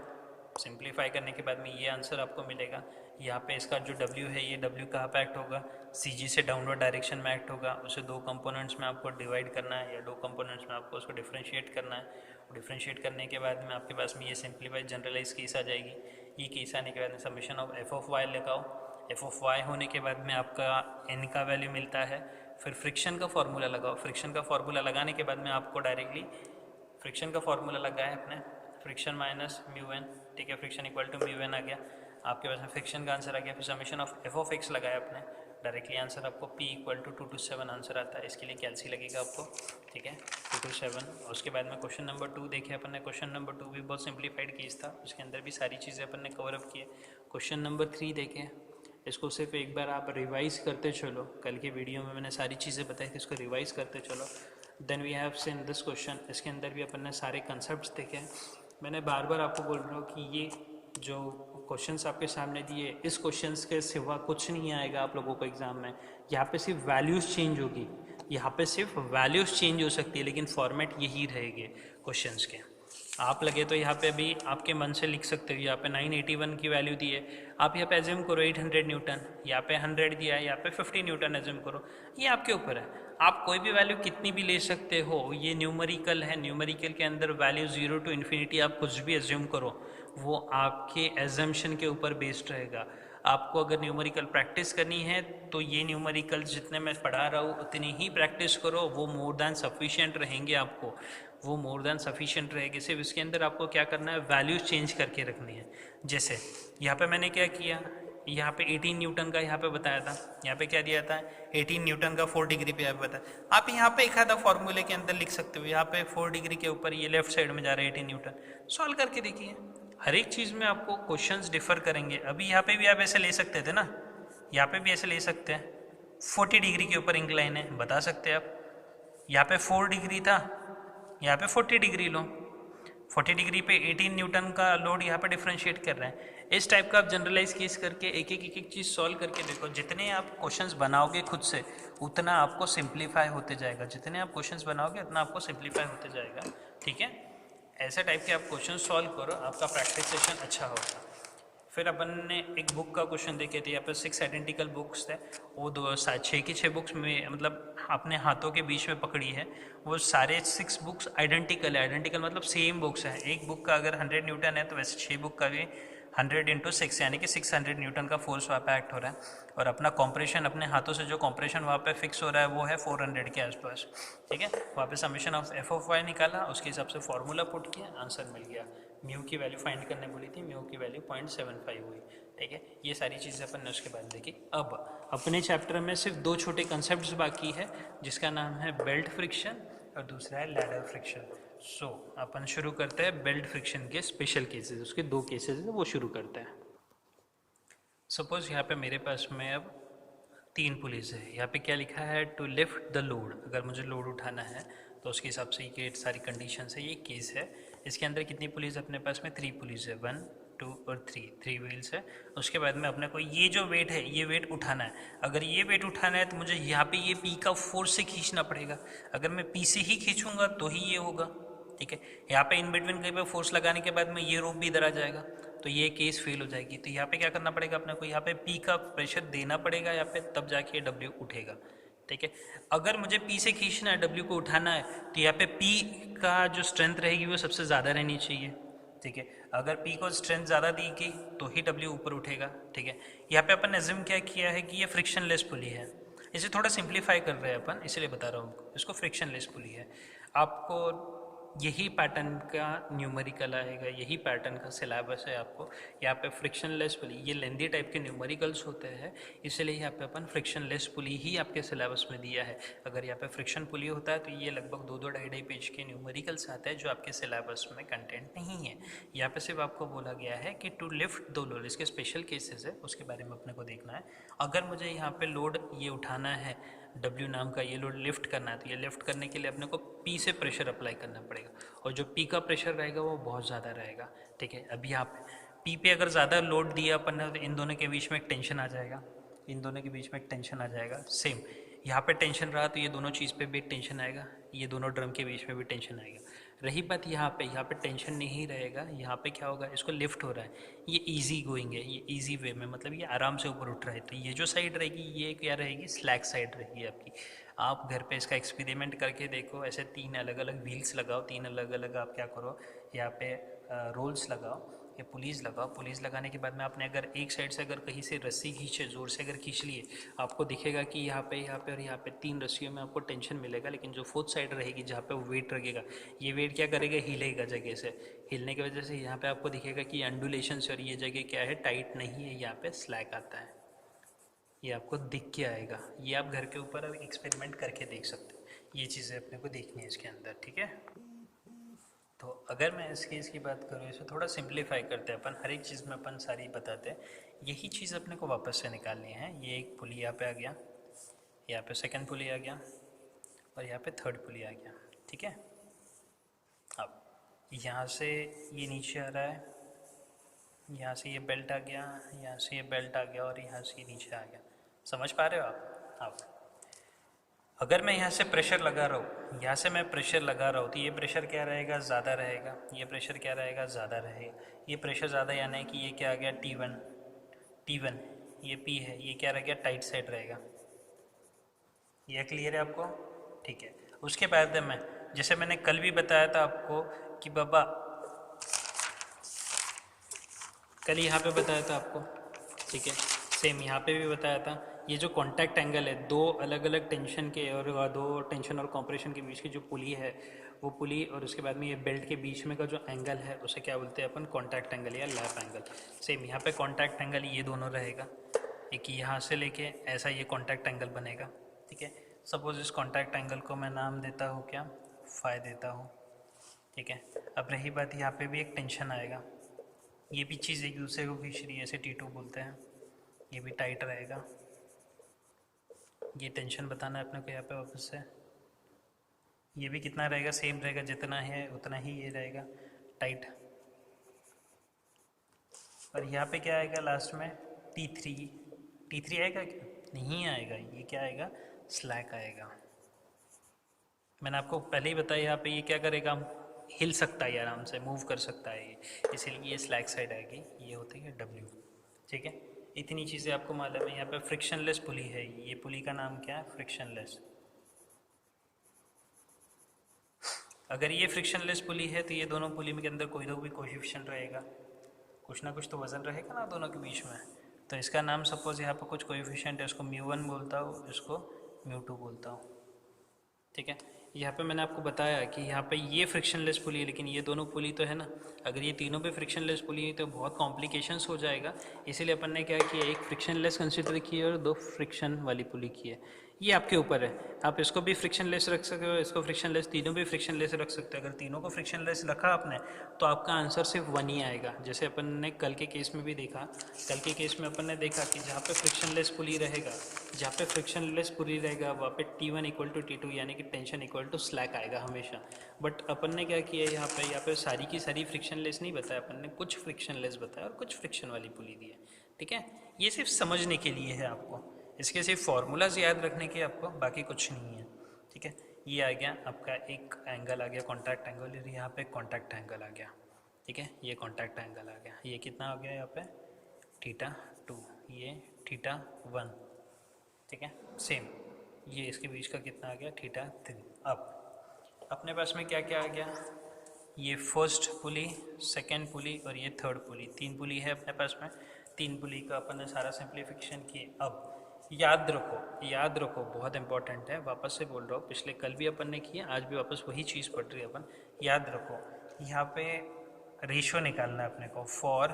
सिंप्लीफाई करने के बाद में ये आंसर आपको मिलेगा। यहाँ पे इसका जो W है, ये W कहाँ पे एक्ट होगा, CG से डाउनवर्ड डायरेक्शन में एक्ट होगा। उसे दो कंपोनेंट्स में आपको डिवाइड करना है या दो कंपोनेंट्स में आपको उसको डिफ्रेंशिएट करना है। डिफ्रेंशिएट करने के बाद में आपके पास में ये सिंप्लीफाइड जनरलाइज केस आ जाएगी। ये केस आने के बाद में summation of f of y लगाओ, f ऑफ y होने के बाद में आपका n का वैल्यू मिलता है। फिर फ्रिक्शन का फॉर्मूला लगाओ, फ्रिक्शन का फॉर्मूला लगाने के बाद में आपको डायरेक्टली फ्रिक्शन का फॉर्मूला लगाया अपने, फ्रिक्शन माइनस म्यू एन, ठीक है, friction equal to mu N आ गया आपके पास में, फ्रिक्शन का आंसर आ गया। फिर summation of F of x लगाया आपने, डायरेक्टली आंसर आपको p इक्वल टू 227 आंसर आता है। इसके लिए कैल्सी लगेगा आपको, ठीक है, 227। और उसके बाद में क्वेश्चन नंबर 2 देखे अपन ने। क्वेश्चन नंबर 2 भी बहुत सिंप्लीफाइड केस था, उसके अंदर भी सारी चीज़ें अपन ने कवर अप किए। क्वेश्चन नंबर 3 देखे, इसको सिर्फ एक बार आप रिवाइज करते चलो, कल के वीडियो में मैंने सारी चीज़ें बताई थी, इसको रिवाइज करते चलो। Then we have seen this question, इसके अंदर भी अपन ने सारे कंसेप्ट देखे। मैंने बार बार आपको बोल रहा हूँ कि ये जो क्वेश्चंस आपके सामने दिए, इस क्वेश्चंस के सिवा कुछ नहीं आएगा आप लोगों को एग्जाम में। यहाँ पे सिर्फ वैल्यूज़ चेंज होगी, यहाँ पे सिर्फ वैल्यूज़ चेंज हो सकती है, लेकिन फॉर्मेट यही रहेंगे क्वेश्चंस के। आप लगे तो यहाँ पे भी आपके मन से लिख सकते हो, यहाँ पे 981 की वैल्यू दी है, आप यहाँ पे एज्यूम करो 800 न्यूटन, यहाँ पे 100 दिया है, यहाँ पे 50 न्यूटन एज्यूम करो, ये आपके ऊपर है। आप कोई भी वैल्यू कितनी भी ले सकते हो, ये न्यूमेरिकल है, न्यूमेरिकल के अंदर वैल्यू 0 टू इन्फिनिटी आप कुछ भी एज्यूम करो, वो आपके एजम्पशन के ऊपर बेस्ड रहेगा। आपको अगर न्यूमेरिकल प्रैक्टिस करनी है तो ये न्यूमेरिकल जितने मैं पढ़ा रहा हूँ उतनी ही प्रैक्टिस करो, वो मोर दैन सफिशिएंट रहेंगे आपको, वो मोर दैन सफिशिएंट रहेगी। सिर्फ इसके अंदर आपको क्या करना है, वैल्यूज चेंज करके रखनी है। जैसे यहाँ पे मैंने क्या किया, यहाँ पे 18 न्यूटन का यहाँ पे बताया था, यहाँ पे क्या दिया था, 18 न्यूटन का 4 डिग्री पे यहाँ पे बताया। आप यहाँ पे एक आधा फॉर्मूले के अंदर लिख सकते हो, यहाँ पे 4 डिग्री के ऊपर ये लेफ्ट साइड में जा रहा है 18 न्यूटन, सॉल्व करके देखिए। हर एक चीज़ में आपको क्वेश्चंस डिफर करेंगे। अभी यहाँ पे भी आप ऐसे ले सकते थे ना, यहाँ पे भी ऐसे ले सकते हैं, 40 डिग्री के ऊपर इंक्लाइन है, बता सकते हैं आप। यहाँ पे 4 डिग्री था, यहाँ पे 40 डिग्री लो, 40 डिग्री पे 18 न्यूटन का लोड यहाँ पे डिफ्रेंशिएट कर रहे हैं। इस टाइप का आप जनरलाइज केस करके एक एक चीज़ सॉल्व करके देखो। जितने आप क्वेश्चंस बनाओगे खुद से उतना आपको सिंप्लीफाई होते जाएगा, जितने आप क्वेश्चंस बनाओगे उतना आपको सिंप्लीफाई होते जाएगा, ठीक है। ऐसे टाइप के आप क्वेश्चन सॉल्व करो, आपका प्रैक्टिस सेशन अच्छा होगा। फिर अपन ने एक बुक का क्वेश्चन देखे थे, यहाँ पर 6 आइडेंटिकल बुक्स थे, वो 6 की 6 बुक्स में मतलब अपने हाथों के बीच में पकड़ी है, वो सारे 6 बुक्स आइडेंटिकल है। आइडेंटिकल मतलब सेम बुक्स है। एक बुक का अगर 100 न्यूटन है तो वैसे 6 बुक का भी 100 × 6 यानी कि 600 न्यूटन का फोर्स वहाँ पे एक्ट हो रहा है। और अपना कॉम्प्रेशन, अपने हाथों से जो कॉम्प्रेशन वहाँ पे फिक्स हो रहा है वो है 400 के आसपास, ठीक है। वहाँ पे summation of F of Y निकाला, उसके हिसाब से फॉर्मूला पुट किया, आंसर मिल गया। म्यू की वैल्यू फाइंड करने बोली थी, म्यू की वैल्यू 0.75 हुई, ठीक है। ये सारी चीज़ें अपन ने उसके बाद देखी। अब अपने चैप्टर में सिर्फ 2 छोटे कंसेप्ट बाकी है, जिसका नाम है बेल्ट फ्रिक्शन और दूसरा है लैडर फ्रिक्शन। सो अपन शुरू करते हैं बेल्ट फ्रिक्शन के स्पेशल केसेस, उसके 2 केसेस है वो शुरू करते हैं। सपोज यहाँ पे मेरे पास में अब 3 पुलीस है। यहाँ पे क्या लिखा है, टू लिफ्ट द लोड। अगर मुझे लोड उठाना है तो उसके हिसाब से ये सारी कंडीशन है, ये केस है। इसके अंदर कितनी पुलिस अपने पास में, 3 पुलिस है, 1 2 और 3 व्हील्स है। उसके बाद में अपने को ये जो वेट है ये वेट उठाना है। अगर ये वेट उठाना है तो मुझे यहाँ पे ये पी का फोर्स से खींचना पड़ेगा। अगर मैं पी से ही खींचूंगा तो ही ये होगा, ठीक है। यहाँ पे इन बिटवीन कहीं पे फोर्स लगाने के बाद में ये रोप भी इधर आ जाएगा, तो ये केस फेल हो जाएगी। तो यहाँ पे क्या करना पड़ेगा अपने को, यहाँ पे पी का प्रेशर देना पड़ेगा यहाँ पे, तब जाके डब्ल्यू उठेगा, ठीक है। अगर मुझे पी से खींचना है, डब्ल्यू को उठाना है, तो यहाँ पे पी का जो स्ट्रेंथ रहेगी वो सबसे ज़्यादा रहनी चाहिए, ठीक है। अगर पी को स्ट्रेंथ ज़्यादा दी गई तो ही डब्ल्यू ऊपर उठेगा, ठीक है। यहाँ पे अपन एज्यूम क्या किया है कि ये फ्रिक्शनलेस पुली है। इसे थोड़ा सिंप्लीफाई कर रहे हैं अपन, इसलिए बता रहा हूँ इसको फ्रिक्शनलेस पुली है। आपको यही पैटर्न का न्यूमेरिकल आएगा, यही पैटर्न का सिलेबस है आपको। यहाँ पे फ्रिक्शनलेस पुली, ये लेंदी टाइप के न्यूमेरिकल्स होते हैं, इसलिए यहाँ पे अपन फ्रिक्शनलेस पुली ही आपके सिलेबस में दिया है। अगर यहाँ पे फ्रिक्शन पुली होता है तो ये लगभग 2-2 ढाई पेज के न्यूमेरिकल्स आते हैं जो आपके सिलेबस में कंटेंट नहीं है। यहाँ पे सिर्फ आपको बोला गया है कि टू लिफ्ट द लोड, इसके स्पेशल केसेस है उसके बारे में अपने को देखना है। अगर मुझे यहाँ पे लोड ये उठाना है, W नाम का ये लोड लिफ्ट करना है, तो ये लिफ्ट करने के लिए अपने को P से प्रेशर अप्लाई करना पड़ेगा, और जो P का प्रेशर रहेगा वो बहुत ज़्यादा रहेगा, ठीक है। अभी यहाँ पे P पे अगर ज़्यादा लोड दिया अपन ने तो इन दोनों के बीच में एक टेंशन आ जाएगा, इन दोनों के बीच में एक टेंशन आ जाएगा। सेम यहाँ पे टेंशन रहा तो ये दोनों चीज़ पे भी एक टेंशन आएगा, ये दोनों ड्रम के बीच में भी टेंशन आएगा। रही बात यहाँ पे टेंशन नहीं रहेगा, यहाँ पे क्या होगा, इसको लिफ्ट हो रहा है, ये इजी गोइंग है, ये इजी वे में, मतलब ये आराम से ऊपर उठ रहा है। तो ये जो साइड रहेगी ये क्या रहेगी, स्लैक साइड रहेगी आपकी। आप घर पे इसका एक्सपेरिमेंट करके देखो, ऐसे 3 अलग अलग व्हील्स लगाओ, 3 अलग अलग आप क्या करो, यहाँ पे रोल्स लगाओ, ये पुलिस लगाओ। पुलिस लगाने के बाद में आपने अगर एक साइड से अगर कहीं से रस्सी खींचे, ज़ोर से अगर खींच लिए, आपको दिखेगा कि यहाँ पे और यहाँ पे 3 रस्सियों में आपको टेंशन मिलेगा, लेकिन जो फोर्थ साइड रहेगी जहाँ पे वो वेट लगेगा, ये वेट क्या करेगा, हिलेगा जगह से। हिलने की वजह से यहाँ पे आपको दिखेगा कि अंडुलेशन से, और ये जगह क्या है, टाइट नहीं है, यहाँ पे स्लैक आता है, ये आपको दिख के आएगा। ये आप घर के ऊपर एक्सपेरिमेंट करके देख सकते हो, ये चीज़ें अपने को देखनी है इसके अंदर, ठीक है। तो अगर मैं इस केस की बात करूँ, इसे थोड़ा सिंप्लीफाई करते हैं अपन, हर एक चीज़ में अपन सारी बताते हैं। यही चीज़ अपने को वापस से निकालनी है। ये एक पुली यहाँ पे आ गया, यहाँ पे सेकंड पुली आ गया, और यहाँ पे थर्ड पुली आ गया, ठीक है। अब यहाँ से ये नीचे आ रहा है, यहाँ से ये बेल्ट आ गया, यहाँ से ये बेल्ट आ गया, और यहाँ से ये नीचे आ गया। समझ पा रहे हो आप? अब अगर मैं यहाँ से प्रेशर लगा रहा हूँ, यहाँ से मैं प्रेशर लगा रहा हूँ, तो ये प्रेशर क्या रहेगा, ज़्यादा रहेगा। ये प्रेशर क्या रहेगा, ज़्यादा रहेगा। ये प्रेशर ज़्यादा यानी कि ये क्या आ गया, T1, ये P है, ये क्या रह गया, टाइट साइड रहेगा। ये क्लियर है आपको? ठीक है। उसके बाद में जैसे मैंने कल भी बताया था आपको कि बाबा, कल यहाँ पे बताया था आपको, ठीक है, सेम यहाँ पे भी बताया था। ये जो कांटेक्ट एंगल है, 2 अलग अलग टेंशन के और 2 टेंशन और कंप्रेशन के बीच की जो पुली है, वो पुली और उसके बाद में ये बेल्ट के बीच में का जो एंगल है उसे क्या बोलते हैं अपन, कांटेक्ट एंगल या लैप एंगल। सेम यहाँ पे कांटेक्ट एंगल ये दोनों रहेगा, एक यहाँ से लेके ऐसा ये कांटेक्ट एंगल बनेगा, ठीक है। सपोज इस कांटेक्ट एंगल को मैं नाम देता हूँ क्या, फाई देता हूँ, ठीक है। अब रही बात, यहाँ पे भी एक टेंशन आएगा, ये भी चीज़ एक दूसरे को खींच रही है, ऐसे T2 बोलते हैं, ये भी टाइट रहेगा। ये टेंशन बताना है अपने को यहाँ पे वापस से, ये भी कितना रहेगा, सेम रहेगा, जितना है उतना ही ये रहेगा, टाइट। और यहाँ पे क्या आएगा लास्ट में, T3 आएगा क्या, नहीं आएगा, ये क्या आएगा, स्लैक आएगा। मैंने आपको पहले ही बताया यहाँ पे ये क्या करेगा, हिल सकता है, आराम से मूव कर सकता है ये, इसीलिए ये स्लैक साइड आएगी, ये होती है W, ठीक है। इतनी चीज़ें आपको मालूम है। यहाँ पे फ्रिक्शनलेस पुली है, ये पुली का नाम क्या है, फ्रिक्शनलेस। अगर ये फ्रिक्शनलेस पुली है तो ये दोनों पुली के अंदर कोई ना कोई कोएफिशिएंट रहेगा, कुछ ना कुछ तो वज़न रहेगा ना दोनों के बीच में। तो इसका नाम सपोज यहाँ पर कुछ कोएफिशिएंट है, इसको μ1 बोलता हूँ, इसको μ2 बोलता हूँ, ठीक है। यहाँ पे मैंने आपको बताया कि यहाँ पे ये फ्रिक्शनलेस पुली है, लेकिन ये दोनों पुली तो है ना, अगर ये तीनों पे फ्रिक्शनलेस पुली है तो बहुत कॉम्प्लिकेशंस हो जाएगा। इसीलिए अपन ने क्या किया, एक फ्रिक्शनलेस कंसिडर की है और 2 फ्रिक्शन वाली पुली की है। ये आपके ऊपर है, आप इसको भी फ्रिक्शन लेस रख सकते हो, इसको फ्रिक्शन लेस, तीनों भी फ्रिक्शन लेस रख सकते हो। अगर तीनों को फ्रिक्शन लेस रखा आपने तो आपका आंसर सिर्फ 1 ही आएगा। जैसे अपन ने कल के केस में भी देखा, कल के केस में अपन ने देखा कि जहाँ पे फ्रिक्शन लेस पुली रहेगा, जहाँ पे फ्रिक्शन लेस पुली रहेगा वहाँ पे T1 इक्वल टू T2 यानी कि टेंशन इक्वल टू स्लैक आएगा हमेशा। बट अपन ने क्या किया यहाँ पे सारी की सारी फ्रिक्शन लेस नहीं बताया, अपन ने कुछ फ्रिक्शन लेस बताया और कुछ फ्रिक्शन वाली पुली दी है। ठीक है, ये सिर्फ समझने के लिए है आपको, इसके सिर्फ फॉर्मूलाज याद रखने के आपको, बाकी कुछ नहीं है। ठीक है, ये आ गया आपका एक एंगल आ गया कॉन्टैक्ट एंगल, यहाँ पे कॉन्टैक्ट एंगल आ गया। ठीक है, ये कॉन्टैक्ट एंगल आ गया, ये कितना आ गया यहाँ पे θ2, ये θ1। ठीक है, सेम ये इसके बीच का कितना आ गया θ3। अब अपने पास में क्या क्या आ गया, ये फर्स्ट पुली, सेकेंड पुली और ये थर्ड पुली, 3 पुली है अपने पास में। 3 पुली का अपन ने सारा सिंप्लीफिकेशन किए। अब याद रखो, याद रखो, बहुत इंपॉर्टेंट है, वापस से बोल रहा हूँ, पिछले कल भी अपन ने किया, आज भी वापस वही चीज़ पढ़ रही है अपन। याद रखो, यहाँ पे रेशियो निकालना है अपने को फॉर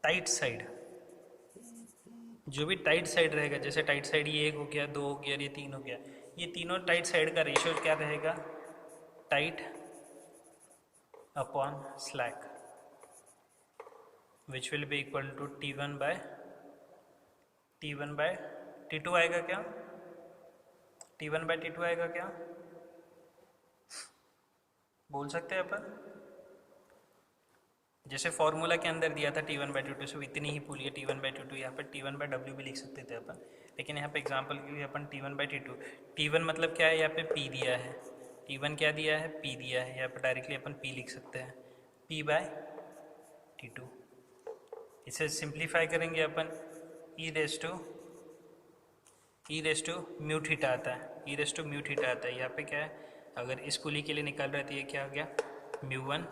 टाइट साइड। जो भी टाइट साइड रहेगा, जैसे टाइट साइड ये 1 हो गया, 2 हो गया, ये 3 हो गया, ये तीनों टाइट साइड का रेशियो क्या रहेगा, tight upon slack, which will be equal to T1 by T2 आएगा क्या, T1 बाय T2 आएगा क्या, बोल सकते हैं अपन। जैसे फॉर्मूला के अंदर दिया था T1 बाय T2, सिर्फ इतनी ही पुली है T1 बाय T2, यहाँ पर T1 बाय W भी लिख सकते थे अपन, लेकिन यहाँ पे एग्जांपल के लिए अपन T1 बाय T2, T1 मतलब क्या है, यहाँ पे P दिया है, T1 क्या दिया है, P दिया है, यहाँ पर डायरेक्टली अपन P लिख सकते हैं, P बाय T2। इसे सिंप्लीफाई करेंगे अपन, ई रेस टू म्यू थीटा आता है, e raise to mu theta आता है। यहाँ पे क्या है, अगर इस पुली के लिए निकाल रहे थे, ये क्या हो गया, μ1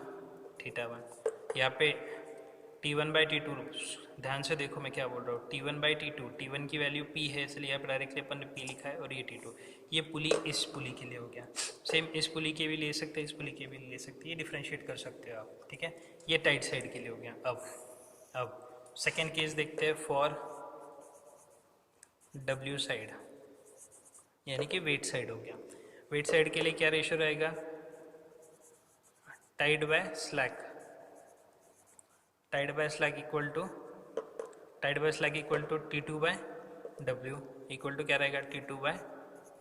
θ1। यहाँ पे T1 बाई T2, ध्यान से देखो मैं क्या बोल रहा हूँ, T1 बाई T2, T1 की वैल्यू P है, इसलिए यहाँ पर डायरेक्टली अपन ने P लिखा है, और ये T2, ये पुली इस पुली के लिए हो गया। सेम इस पुली के भी ले सकते हैं, इस पुली के भी ले सकते हैं, ये डिफ्रेंशिएट कर सकते हो आप। ठीक है, ये टाइट साइड के लिए हो गया। अब सेकेंड केस देखते हैं फॉर W साइड, यानी कि वेट साइड हो गया। वेट साइड के लिए क्या रेशियो रहेगा, tight by slack, tight by slack equal to T2 by W, equal to क्या रहेगा, T2 by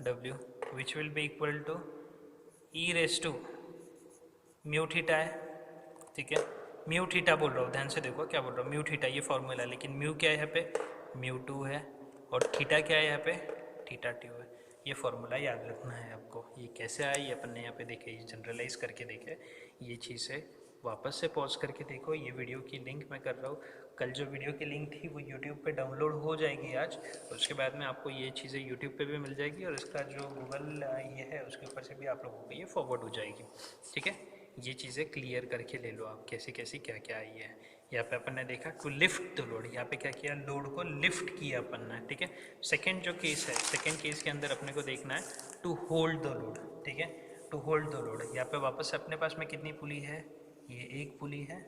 W, which will be equal to e raise to mu theta है। ठीक है, म्यू थीटा बोल रहा हूँ, ध्यान से देखो क्या बोल रहा हूँ, म्यू थीटा ये फॉर्मूला है, लेकिन म्यू क्या है यहाँ पे, μ2 है, और थीटा क्या है यहाँ पे, θ2 है। ये फॉर्मूला याद रखना है आपको। ये कैसे आया ये अपन ने यहाँ पे देखे, ये जनरलाइज करके देखे, ये चीज़ है, वापस से पॉज करके देखो। ये वीडियो की लिंक मैं कर रहा हूँ, कल जो वीडियो की लिंक थी वो यूट्यूब पे डाउनलोड हो जाएगी आज, और उसके बाद में आपको ये चीज़ें यूट्यूब पे भी मिल जाएगी, और इसका जो गूगल ये है उसके ऊपर से भी आप लोगों को ये फॉरवर्ड हो जाएगी। ठीक है, ये चीज़ें क्लियर करके ले लो आप, कैसी कैसी क्या क्या आई है। यहाँ पे अपन ने देखा टू लिफ्ट द लोड, यहाँ पे क्या किया, लोड को लिफ्ट किया अपन ने। ठीक है, सेकेंड जो केस है, सेकेंड केस के अंदर अपने को देखना है टू होल्ड द लोड। ठीक है, टू होल्ड द लोड, यहाँ पे वापस से अपने पास में कितनी पुली है, ये एक पुली है,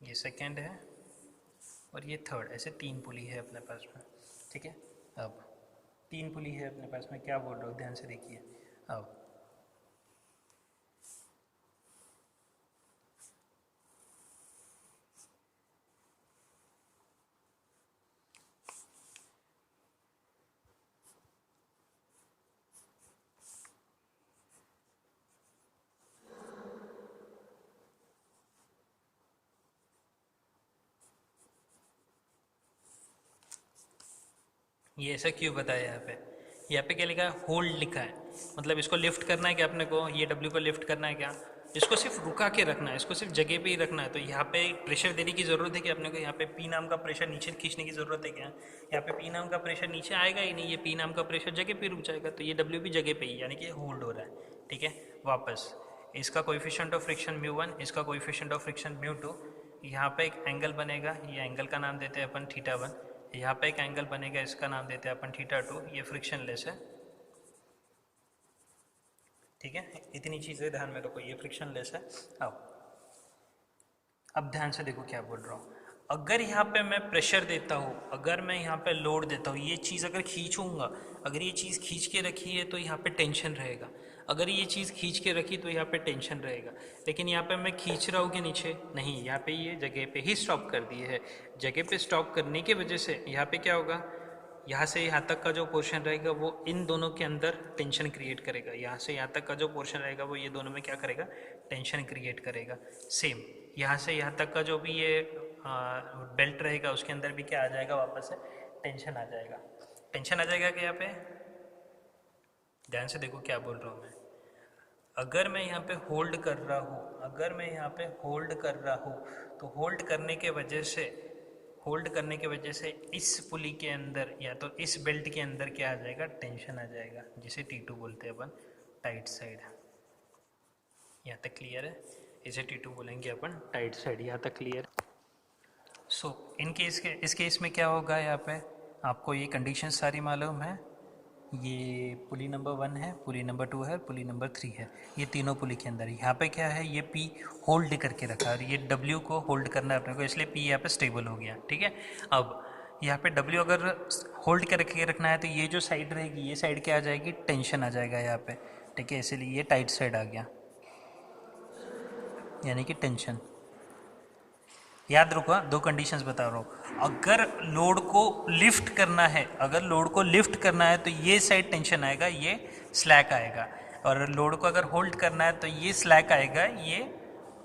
ये सेकेंड है, और ये थर्ड, ऐसे 3 पुली है अपने पास में। ठीक है, अब 3 पुली है अपने पास में, क्या बोल रहा हूँ ध्यान से देखिए। अब ये ऐसा क्यों बताया यहाँ पे क्या लिखा है, होल्ड लिखा है, मतलब इसको लिफ्ट करना है क्या अपने को, ये W को लिफ्ट करना है क्या, इसको सिर्फ रुका के रखना है, इसको सिर्फ जगह पे ही रखना है। तो यहाँ पे प्रेशर देने की ज़रूरत है कि अपने को यहाँ पे P नाम का प्रेशर नीचे खींचने की ज़रूरत है क्या, यहाँ पे P नाम का प्रेशर नीचे आएगा ही नहीं, ये P नाम का प्रेशर जगह पे रुक जाएगा, तो ये W भी जगह पे ही, यानी कि होल्ड हो रहा है। ठीक है, वापस इसका कोएफिशिएंट ऑफ फ्रिक्शन μ1, इसका कोएफिशिएंट ऑफ फ्रिक्शन μ2, यहाँ पे एक एंगल बनेगा, ये एंगल का नाम देते हैं अपन θ1, यहाँ पे एक एंगल बनेगा, इसका नाम देते हैं अपन θ2, ये फ्रिक्शन लेस है। ठीक है, इतनी चीज़ें ध्यान में रखो, ये फ्रिक्शन लेस है। अब ध्यान से देखो क्या बोल रहा हूँ, अगर यहाँ पे मैं प्रेशर देता हूँ, अगर मैं यहाँ पे लोड देता हूँ, ये चीज़ अगर खींचूंगा, अगर ये चीज़ खींच के रखी है तो यहाँ पे टेंशन रहेगा, अगर ये चीज़ खींच के रखी तो यहाँ पे टेंशन रहेगा। लेकिन यहाँ पे मैं खींच रहा हूँ कि नीचे नहीं, यहाँ पे ये जगह पे ही स्टॉप कर दिए है। जगह पे स्टॉप करने की वजह से यहाँ पे क्या होगा, यहाँ से यहाँ तक का जो पोर्शन रहेगा वो इन दोनों के अंदर टेंशन क्रिएट करेगा। यहाँ से यहाँ तक का जो पोर्शन रहेगा वो ये दोनों में क्या करेगा, टेंशन क्रिएट करेगा। सेम यहाँ से यहाँ तक का जो भी ये बेल्ट रहेगा उसके अंदर भी क्या आ जाएगा, वापस से टेंशन आ जाएगा। टेंशन आ जाएगा कि यहाँ पे ध्यान से देखो क्या बोल रहा हूँ मैं। अगर मैं यहाँ पे होल्ड कर रहा हूँ, अगर मैं यहाँ पे होल्ड कर रहा हूँ, तो होल्ड करने के वजह से, होल्ड करने की वजह से इस पुली के अंदर या तो इस बेल्ट के अंदर क्या आ जाएगा, टेंशन आ जाएगा, जिसे T2 बोलते हैं अपन, टाइट साइड। यहाँ तक क्लियर है? इसे T2 बोलेंगे अपन, टाइट साइड। यहाँ तक क्लियर? सो इन केस के, इस केस में क्या होगा, यहाँ पे आपको ये कंडीशन सारी मालूम है। ये पुली नंबर 1 है, पुली नंबर 2 है, पुली नंबर 3 है, ये तीनों पुली के अंदर। यहाँ पे क्या है, ये P होल्ड करके रखा है, ये W को होल्ड करना है अपने को, इसलिए P यहाँ पे स्टेबल हो गया। ठीक है, अब यहाँ पे W अगर होल्ड करके रखना है तो ये जो साइड रहेगी, ये साइड क्या आ जाएगी, टेंशन आ जाएगा यहाँ पे। ठीक है, इसीलिए ये टाइट साइड आ गया, यानी कि टेंशन। याद रखो, दो कंडीशंस बता रहा हूँ। अगर लोड को लिफ्ट करना है, अगर लोड को लिफ्ट करना है तो ये साइड टेंशन आएगा, ये स्लैक आएगा। और लोड को अगर होल्ड करना है तो ये स्लैक आएगा, ये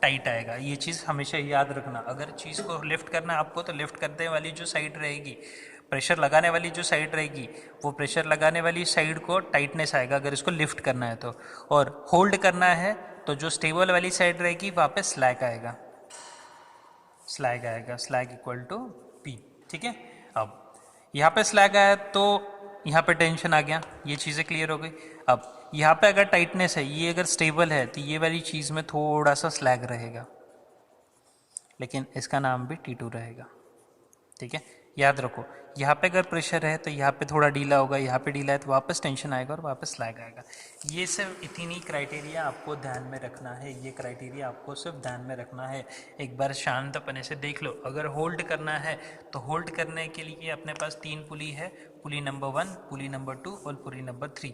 टाइट आएगा। ये चीज़ हमेशा याद रखना। अगर चीज़ को लिफ्ट करना है आपको, तो लिफ्ट करने वाली जो साइड रहेगी, प्रेशर लगाने वाली जो साइड रहेगी, वो प्रेशर लगाने वाली साइड को टाइटनेस आएगा अगर इसको लिफ्ट करना है तो। और होल्ड करना है तो जो स्टेबल वाली साइड रहेगी वहाँ पे स्लैक आएगा, स्लैग आएगा, स्लैग इक्वल टू P। ठीक है, अब यहाँ पे स्लैग आया तो यहाँ पे टेंशन आ गया, ये चीज़ें क्लियर हो गई। अब यहाँ पे अगर टाइटनेस है, ये अगर स्टेबल है, तो ये वाली चीज़ में थोड़ा सा स्लैग रहेगा, लेकिन इसका नाम भी T2 रहेगा। ठीक है, याद रखो, यहाँ पे अगर प्रेशर है तो यहाँ पे थोड़ा ढीला होगा, यहाँ पे ढीला है तो वापस टेंशन आएगा और वापस स्लैग आएगा। ये सिर्फ इतनी क्राइटेरिया आपको ध्यान में रखना है, ये क्राइटेरिया आपको सिर्फ ध्यान में रखना है। एक बार शांतपने से देख लो। अगर होल्ड करना है तो होल्ड करने के लिए अपने पास 3 पुली है, पुली नंबर 1, पुली नंबर 2 और पुली नंबर 3।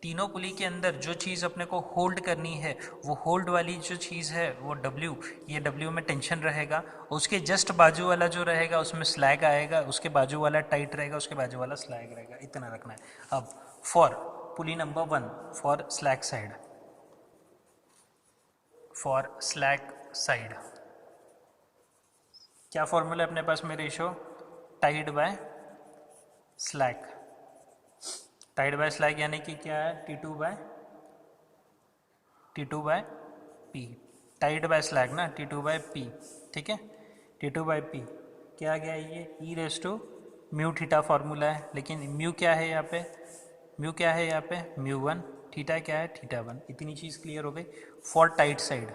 तीनों पुली के अंदर जो चीज़ अपने को होल्ड करनी है, वो होल्ड वाली जो चीज़ है वो W, ये W में टेंशन रहेगा। उसके जस्ट बाजू वाला जो रहेगा उसमें स्लैग आएगा, उसके बाजू वाला टाइट रहेगा, उसके बाजू वाला स्लैग रहेगा। इतना रखना है। अब for pulley number 1, for slack side, for slack side क्या फॉर्मूला है अपने पास में, ratio tight by slack. Tight by slack यानी कि क्या है, T2 by P। Tight by slack ना, T2 बाय P। ठीक है, T2 बाय P क्या आ गया, ये e raise to mu theta formula है। लेकिन म्यू क्या है यहाँ पे, म्यू क्या है यहाँ पे, μ1, थीटा क्या है, θ1। इतनी चीज़ क्लियर हो गई। For tight side,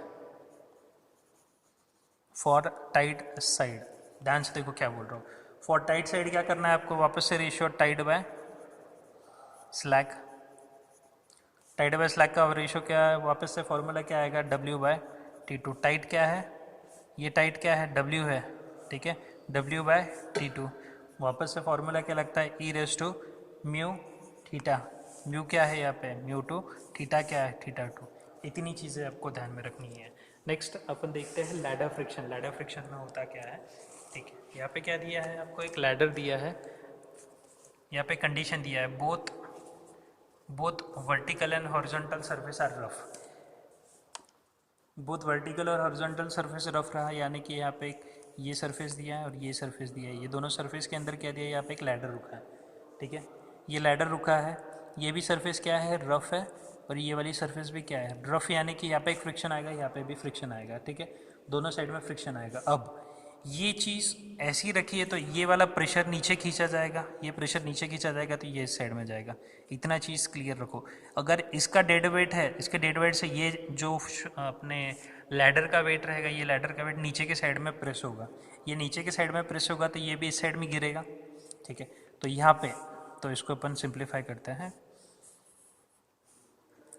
for tight side ध्यान से देखो क्या बोल रहा हूँ। फॉर टाइट साइड क्या करना है आपको, वापस से ratio tight by slack. Tight by slag का रेशियो क्या है, वापस से फॉर्मूला क्या आएगा, W बाय T2। टाइट क्या है, ये टाइट क्या है, W है। ठीक है, W बाय T2। वापस से फॉर्मूला क्या लगता है, e raise to mu theta. Mu क्या है यहाँ पे, μ2, थीटा क्या है, θ2। इतनी चीज़ें आपको ध्यान में रखनी है। नेक्स्ट अपन देखते हैं लैडर फ्रिक्शन। लैडर फ्रिक्शन में होता क्या है। ठीक है, यहाँ पे क्या दिया है आपको, एक लैडर दिया है, यहाँ पे कंडीशन दिया है, both vertical and horizontal surface are rough. Both vertical और हॉरिजॉन्टल सरफेस रफ रहा, यानी कि यहाँ पे एक ये सरफेस दिया है और ये सरफेस दिया है। ये दोनों सरफेस के अंदर क्या दिया है, यहाँ पे एक लैडर रुका है। ठीक है, ये लैडर रुका है, ये भी सरफेस क्या है, रफ है, और ये वाली सरफेस भी क्या है, रफ, यानी कि यहाँ पे एक फ्रिक्शन आएगा, यहाँ पे भी फ्रिक्शन आएगा। ठीक है, दोनों साइड में फ्रिक्शन आएगा। अब ये चीज़ ऐसी रखी है तो ये वाला प्रेशर नीचे खींचा जाएगा, ये प्रेशर नीचे खींचा जाएगा तो ये इस साइड में जाएगा। इतना चीज़ क्लियर रखो। अगर इसका डेड वेट है, इसके डेड वेट से ये जो अपने लैडर का वेट रहेगा, ये लैडर का वेट नीचे के साइड में प्रेस होगा, ये नीचे के साइड में प्रेस होगा तो ये भी इस साइड में गिरेगा। ठीक है, तो यहाँ पे तो इसको अपन सिंप्लीफाई करते हैं,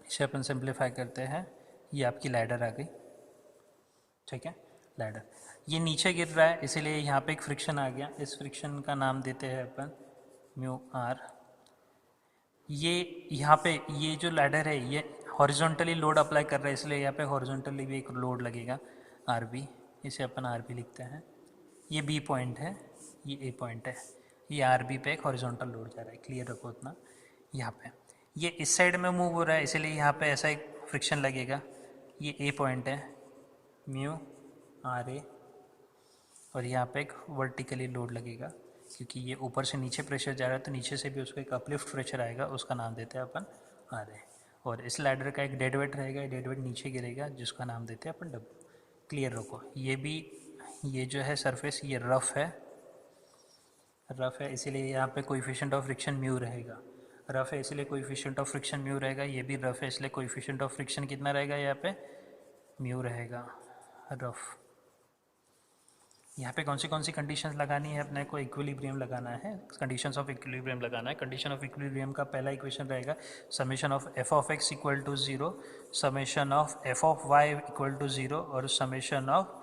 इसे अपन सिंप्लीफाई करते हैं, ये आपकी लैडर आ गई। ठीक है, लैडर। ये नीचे गिर रहा है इसीलिए यहाँ पे एक फ्रिक्शन आ गया, इस फ्रिक्शन का नाम देते हैं अपन म्यू आर। ये यहाँ पे ये जो लैडर है ये हॉरिजॉन्टली लोड अप्लाई कर रहा है इसलिए यहाँ पे हॉरिजॉन्टली भी एक लोड लगेगा आर बी, इसे अपन आर बी लिखते हैं। ये बी पॉइंट है, ये ए पॉइंट है, ये आर बी पे एक हॉरिजॉन्टल लोड जा रहा है, क्लियर रखो उतना। यहाँ पे ये इस साइड में मूव हो रहा है इसीलिए यहाँ पे ऐसा एक फ्रिक्शन लगेगा। ये ए पॉइंट है, म्यू आर ए, और यहाँ पे एक वर्टिकली लोड लगेगा क्योंकि ये ऊपर से नीचे प्रेशर जा रहा है तो नीचे से भी उसको एक अपलिफ्ट प्रेशर आएगा, उसका नाम देते हैं अपन आर ए। और इस लैडर का एक डेड वेट रहेगा, डेड वेट नीचे गिरेगा जिसका नाम देते हैं अपन डब्ल्यू। क्लियर रखो। ये भी, ये जो है सरफेस ये रफ़ है इसीलिए यहाँ पे कोएफिशिएंट ऑफ फ्रिक्शन म्यू रहेगा। रफ़ है इसलिए कोएफिशिएंट ऑफ फ्रिक्शन म्यू रहेगा, ये भी रफ़ है इसलिए कोएफिशिएंट ऑफ फ्रिक्शन कितना रहेगा, यहाँ पे म्यू रहेगा रफ़। यहाँ पे कौन सी कंडीशंस लगानी है अपने को, इक्विलिब्रियम लगाना है, कंडीशंस ऑफ इक्विलिब्रियम लगाना है। कंडीशन ऑफ इक्विलिब्रियम का पहला इक्वेशन रहेगा summation of F of X equal to 0, summation of F of Y equal to 0 और summation of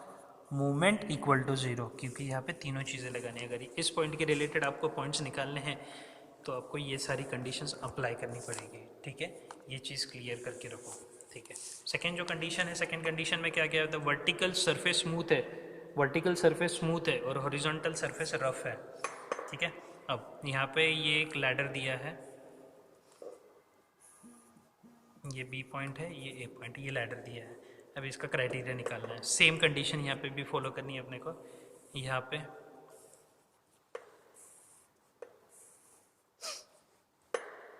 movement equal to 0, क्योंकि यहाँ पे तीनों चीज़ें लगानी है। अगर इस पॉइंट के रिलेटेड आपको पॉइंट्स निकालने हैं तो आपको ये सारी कंडीशंस अप्लाई करनी पड़ेगी, ठीक है। ये चीज़ क्लियर करके रखो, ठीक है। सेकेंड जो कंडीशन है, सेकेंड कंडीशन में क्या क्या होता है, वर्टिकल सरफेस स्मूथ है, वर्टिकल सरफेस स्मूथ है और हॉरिजॉन्टल सरफेस रफ है, ठीक है। अब यहाँ पे ये एक लैडर दिया है, ये बी पॉइंट है, ये ए पॉइंट, ये लैडर दिया है। अब इसका क्राइटेरिया निकालना है, सेम कंडीशन यहाँ पे भी फॉलो करनी है अपने को। यहाँ पे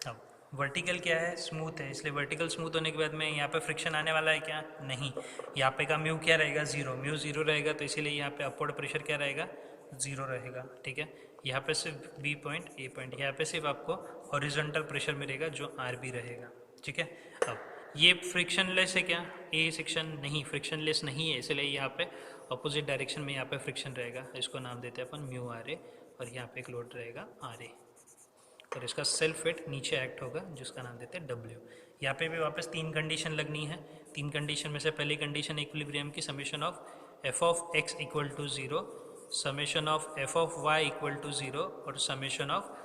अब वर्टिकल क्या है, स्मूथ है, इसलिए वर्टिकल स्मूथ होने के बाद में यहाँ पे फ्रिक्शन आने वाला है क्या, नहीं। यहाँ पे का म्यू क्या रहेगा, जीरो, म्यू जीरो रहेगा तो इसीलिए यहाँ पे अपवर्ड प्रेशर क्या रहेगा, जीरो रहेगा, ठीक है। यहाँ पे सिर्फ बी पॉइंट ए पॉइंट, यहाँ पे सिर्फ आपको हॉरिजॉन्टल प्रेशर मिलेगा जो आर बी रहेगा, ठीक है। अब ये फ्रिक्शनलेस है क्या, ए सेक्शन नहीं, फ्रिक्शनलेस नहीं है, इसलिए यहाँ पे अपोजिट डायरेक्शन में यहाँ पे फ्रिक्शन रहेगा, इसको नाम देते हैं अपन म्यू आर ए, और यहाँ पे एक लोड रहेगा आर ए, और इसका सेल्फ वेट नीचे एक्ट होगा जिसका नाम देते हैं डब्ल्यू। यहाँ पे भी वापस तीन कंडीशन लगनी है। तीन कंडीशन में से पहली कंडीशन इक्विलिब्रियम की, summation of F of X equal to 0, summation of F of Y equal to 0 और summation of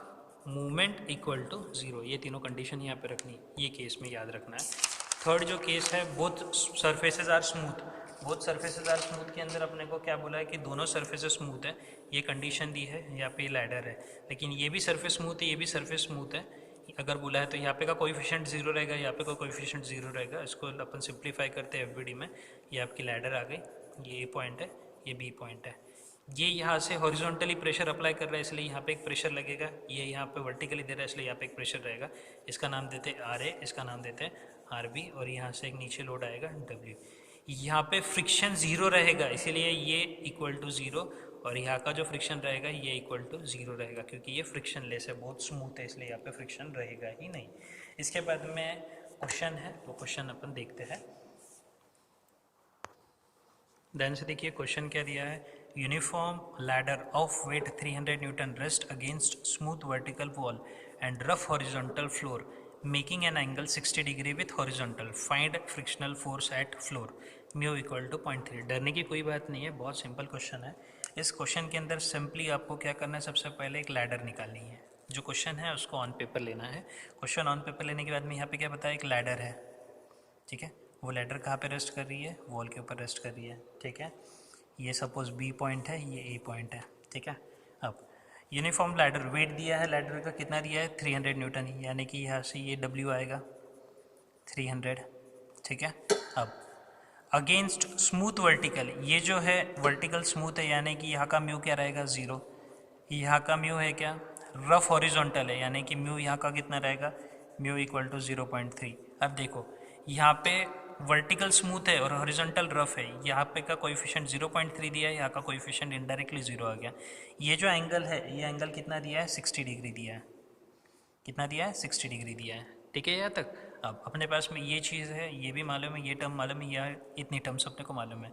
movement equal to 0। ये तीनों कंडीशन यहाँ पे रखनी, ये केस में याद रखना है। थर्ड जो केस है, both surfaces are smooth, both surfaces are smooth के अंदर अपने को क्या बोला है कि दोनों सरफेसेज स्मूथ है, ये कंडीशन दी है। यहाँ पे लैडर है लेकिन ये भी सरफेस स्मूथ है, ये भी सरफेस स्मूथ है। अगर बोला है तो यहाँ पे का कोएफिशिएंट 0 रहेगा, यहाँ पे का कोएफिशिएंट 0 रहेगा। इसको अपन सिंप्लीफाई करते हैं एफबीडी में, ये आपकी लैडर आ गई, ये ए पॉइंट है, ये बी पॉइंट है। ये यहाँ से हॉरिजॉन्टली प्रेशर अप्लाई कर रहा है इसलिए यहाँ पे एक प्रेशर लगेगा, ये यहाँ पे वर्टिकली दे रहा है इसलिए यहाँ पे एक प्रेशर रहेगा। इसका नाम देते हैं आर ए, इसका नाम देते हैं आर बी, और यहाँ से एक नीचे लोड आएगा डब्ल्यू। यहाँ पे फ्रिक्शन 0 रहेगा इसीलिए ये इक्वल टू 0, और यहाँ का जो फ्रिक्शन रहेगा ये इक्वल टू 0 रहेगा क्योंकि ये फ्रिक्शन लेस है, बहुत स्मूथ है, इसलिए यहाँ पे फ्रिक्शन रहेगा ही नहीं। इसके बाद में क्वेश्चन है, तो क्वेश्चन अपन देखते हैं। ध्यान से देखिए क्वेश्चन क्या दिया है, uniform ladder of weight 300 newton rest against smooth vertical wall and rough horizontal floor making an angle 60 degree with horizontal, find frictional force at floor, mu equal to 0.3। डरने की कोई बात नहीं है, बहुत सिंपल क्वेश्चन है। इस क्वेश्चन के अंदर सिंपली आपको क्या करना है, सबसे पहले एक लैडर निकालनी है। जो क्वेश्चन है उसको ऑन पेपर लेना है। क्वेश्चन ऑन पेपर लेने के बाद में यहाँ पे क्या बताया, एक लैडर है, ठीक है। वो लैडर कहाँ पे रेस्ट कर रही है, वॉल के ऊपर रेस्ट कर रही है, ठीक है। ये सपोज बी पॉइंट है, ये ए पॉइंट है, ठीक है। अब यूनिफॉर्म लैडर, वेट दिया है लैडर का कितना दिया है 300 न्यूटन, यानी कि यहाँ से ये डब्ल्यू आएगा 300, ठीक है। अब अगेंस्ट स्मूथ वर्टिकल, ये जो है वर्टिकल स्मूथ है यानी कि यहाँ का म्यू क्या रहेगा 0, यहाँ का म्यू है क्या रफ हॉरिजॉन्टल है यानी कि म्यू यहाँ का कितना रहेगा, म्यू इक्वल टू 0.3। अब देखो यहाँ पे वर्टिकल स्मूथ है और हॉरिजॉन्टल रफ है, यहाँ पे का कोएफिशिएंट 0.3 दिया है, यहाँ का कोएफिशिएंट इनडायरेक्टली 0 आ गया। ये जो एंगल है, ये एंगल कितना दिया है 60 डिग्री दिया है, कितना दिया है 60 डिग्री दिया है, ठीक है यहाँ तक। अब अपने पास में ये चीज़ है, ये भी मालूम है, ये टर्म मालूम है, या इतनी टर्म्स अपने को मालूम है।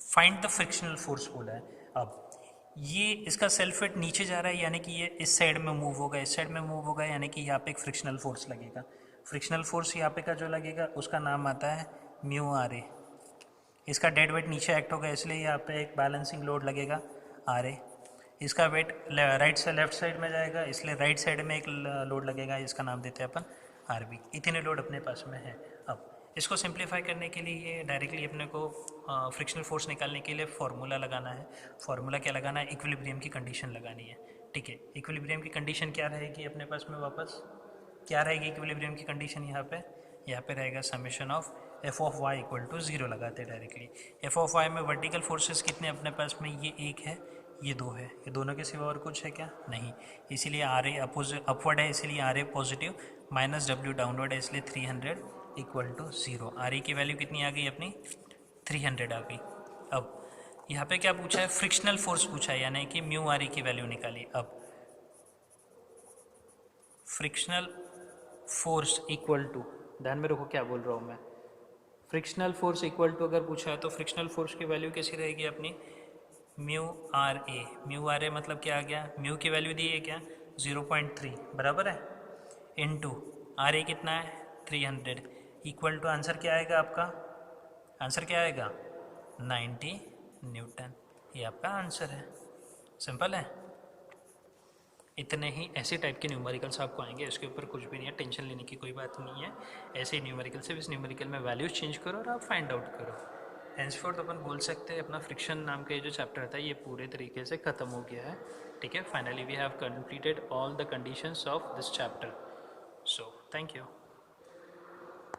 फाइंड द फ्रिक्शनल फोर्स बोला है। अब ये इसका सेल्फ वेट नीचे जा रहा है यानी कि ये इस साइड में मूव होगा, इस साइड में मूव होगा यानी कि यहाँ पे एक फ्रिक्शनल फोर्स लगेगा। फ्रिक्शनल फोर्स यहाँ पे का जो लगेगा उसका नाम आता है म्यू आर ए। इसका डेड वेट नीचे एक्ट होगा, इसलिए यहाँ पे एक बैलेंसिंग लोड लगेगा RA। इसका वेट राइट से लेफ्ट साइड में जाएगा, इसलिए राइट साइड में एक लोड लगेगा, इसका नाम देते हैं अपन RB। इतने लोड अपने पास में है। अब इसको सिंप्लीफाई करने के लिए डायरेक्टली अपने को फ्रिक्शनल फोर्स निकालने के लिए फार्मूला लगाना है। फार्मूला क्या लगाना है? इक्विलिब्रियम की कंडीशन लगानी है। ठीक है, इक्विलिब्रियम की कंडीशन क्या रहेगी अपने पास में? वापस क्या रहेगी इक्विलिब्रियम की कंडीशन? यहाँ पे रहेगा summation of F of Y equal to 0 लगाते हैं डायरेक्टली। एफ ऑफ वाई में वर्टिकल फोर्सेस कितने अपने पास में? ये एक है, ये दो है, ये दोनों के सिवा और कुछ है क्या? नहीं। इसीलिए आर ए अपवर्ड है, इसीलिए R A positive, minus W downward है, इसलिए 300 इक्वल टू 0। आर ए की वैल्यू कितनी आ गई अपनी? 300 आ गई। अब यहाँ पे क्या पूछा है? फ्रिक्शनल फोर्स पूछा है, यानी कि म्यू आर ए की वैल्यू निकाली। अब फ्रिक्शनल फोर्स इक्वल टू, ध्यान में रखो क्या बोल रहा हूँ मैं, फ्रिक्शनल फोर्स इक्वल टू अगर पूछा है तो फ्रिक्शनल फोर्स की वैल्यू कैसी रहेगी अपनी? Mu R A. Mu R A मतलब क्या आ गया? म्यू की वैल्यू दी है क्या? 0.3 बराबर है, इनटू आर ए कितना है? 300 इक्वल टू आंसर क्या आएगा आपका? आंसर क्या आएगा? 90 न्यूटन। ये आपका आंसर है। सिंपल है। इतने ही ऐसे टाइप के न्यूमेरिकल्स आपको आएंगे, इसके ऊपर कुछ भी नहीं है, टेंशन लेने की कोई बात नहीं है। ऐसे ही न्यूमेरिकल से इस न्यूमेरिकल में वैल्यूज चेंज करो और आप फाइंड आउट करो। हेंसफोर्थ अपन बोल सकते हैं अपना फ्रिक्शन नाम का ये जो चैप्टर था ये पूरे तरीके से ख़त्म हो गया है। ठीक है, finally we have completed all the conditions of this chapter. So thank you.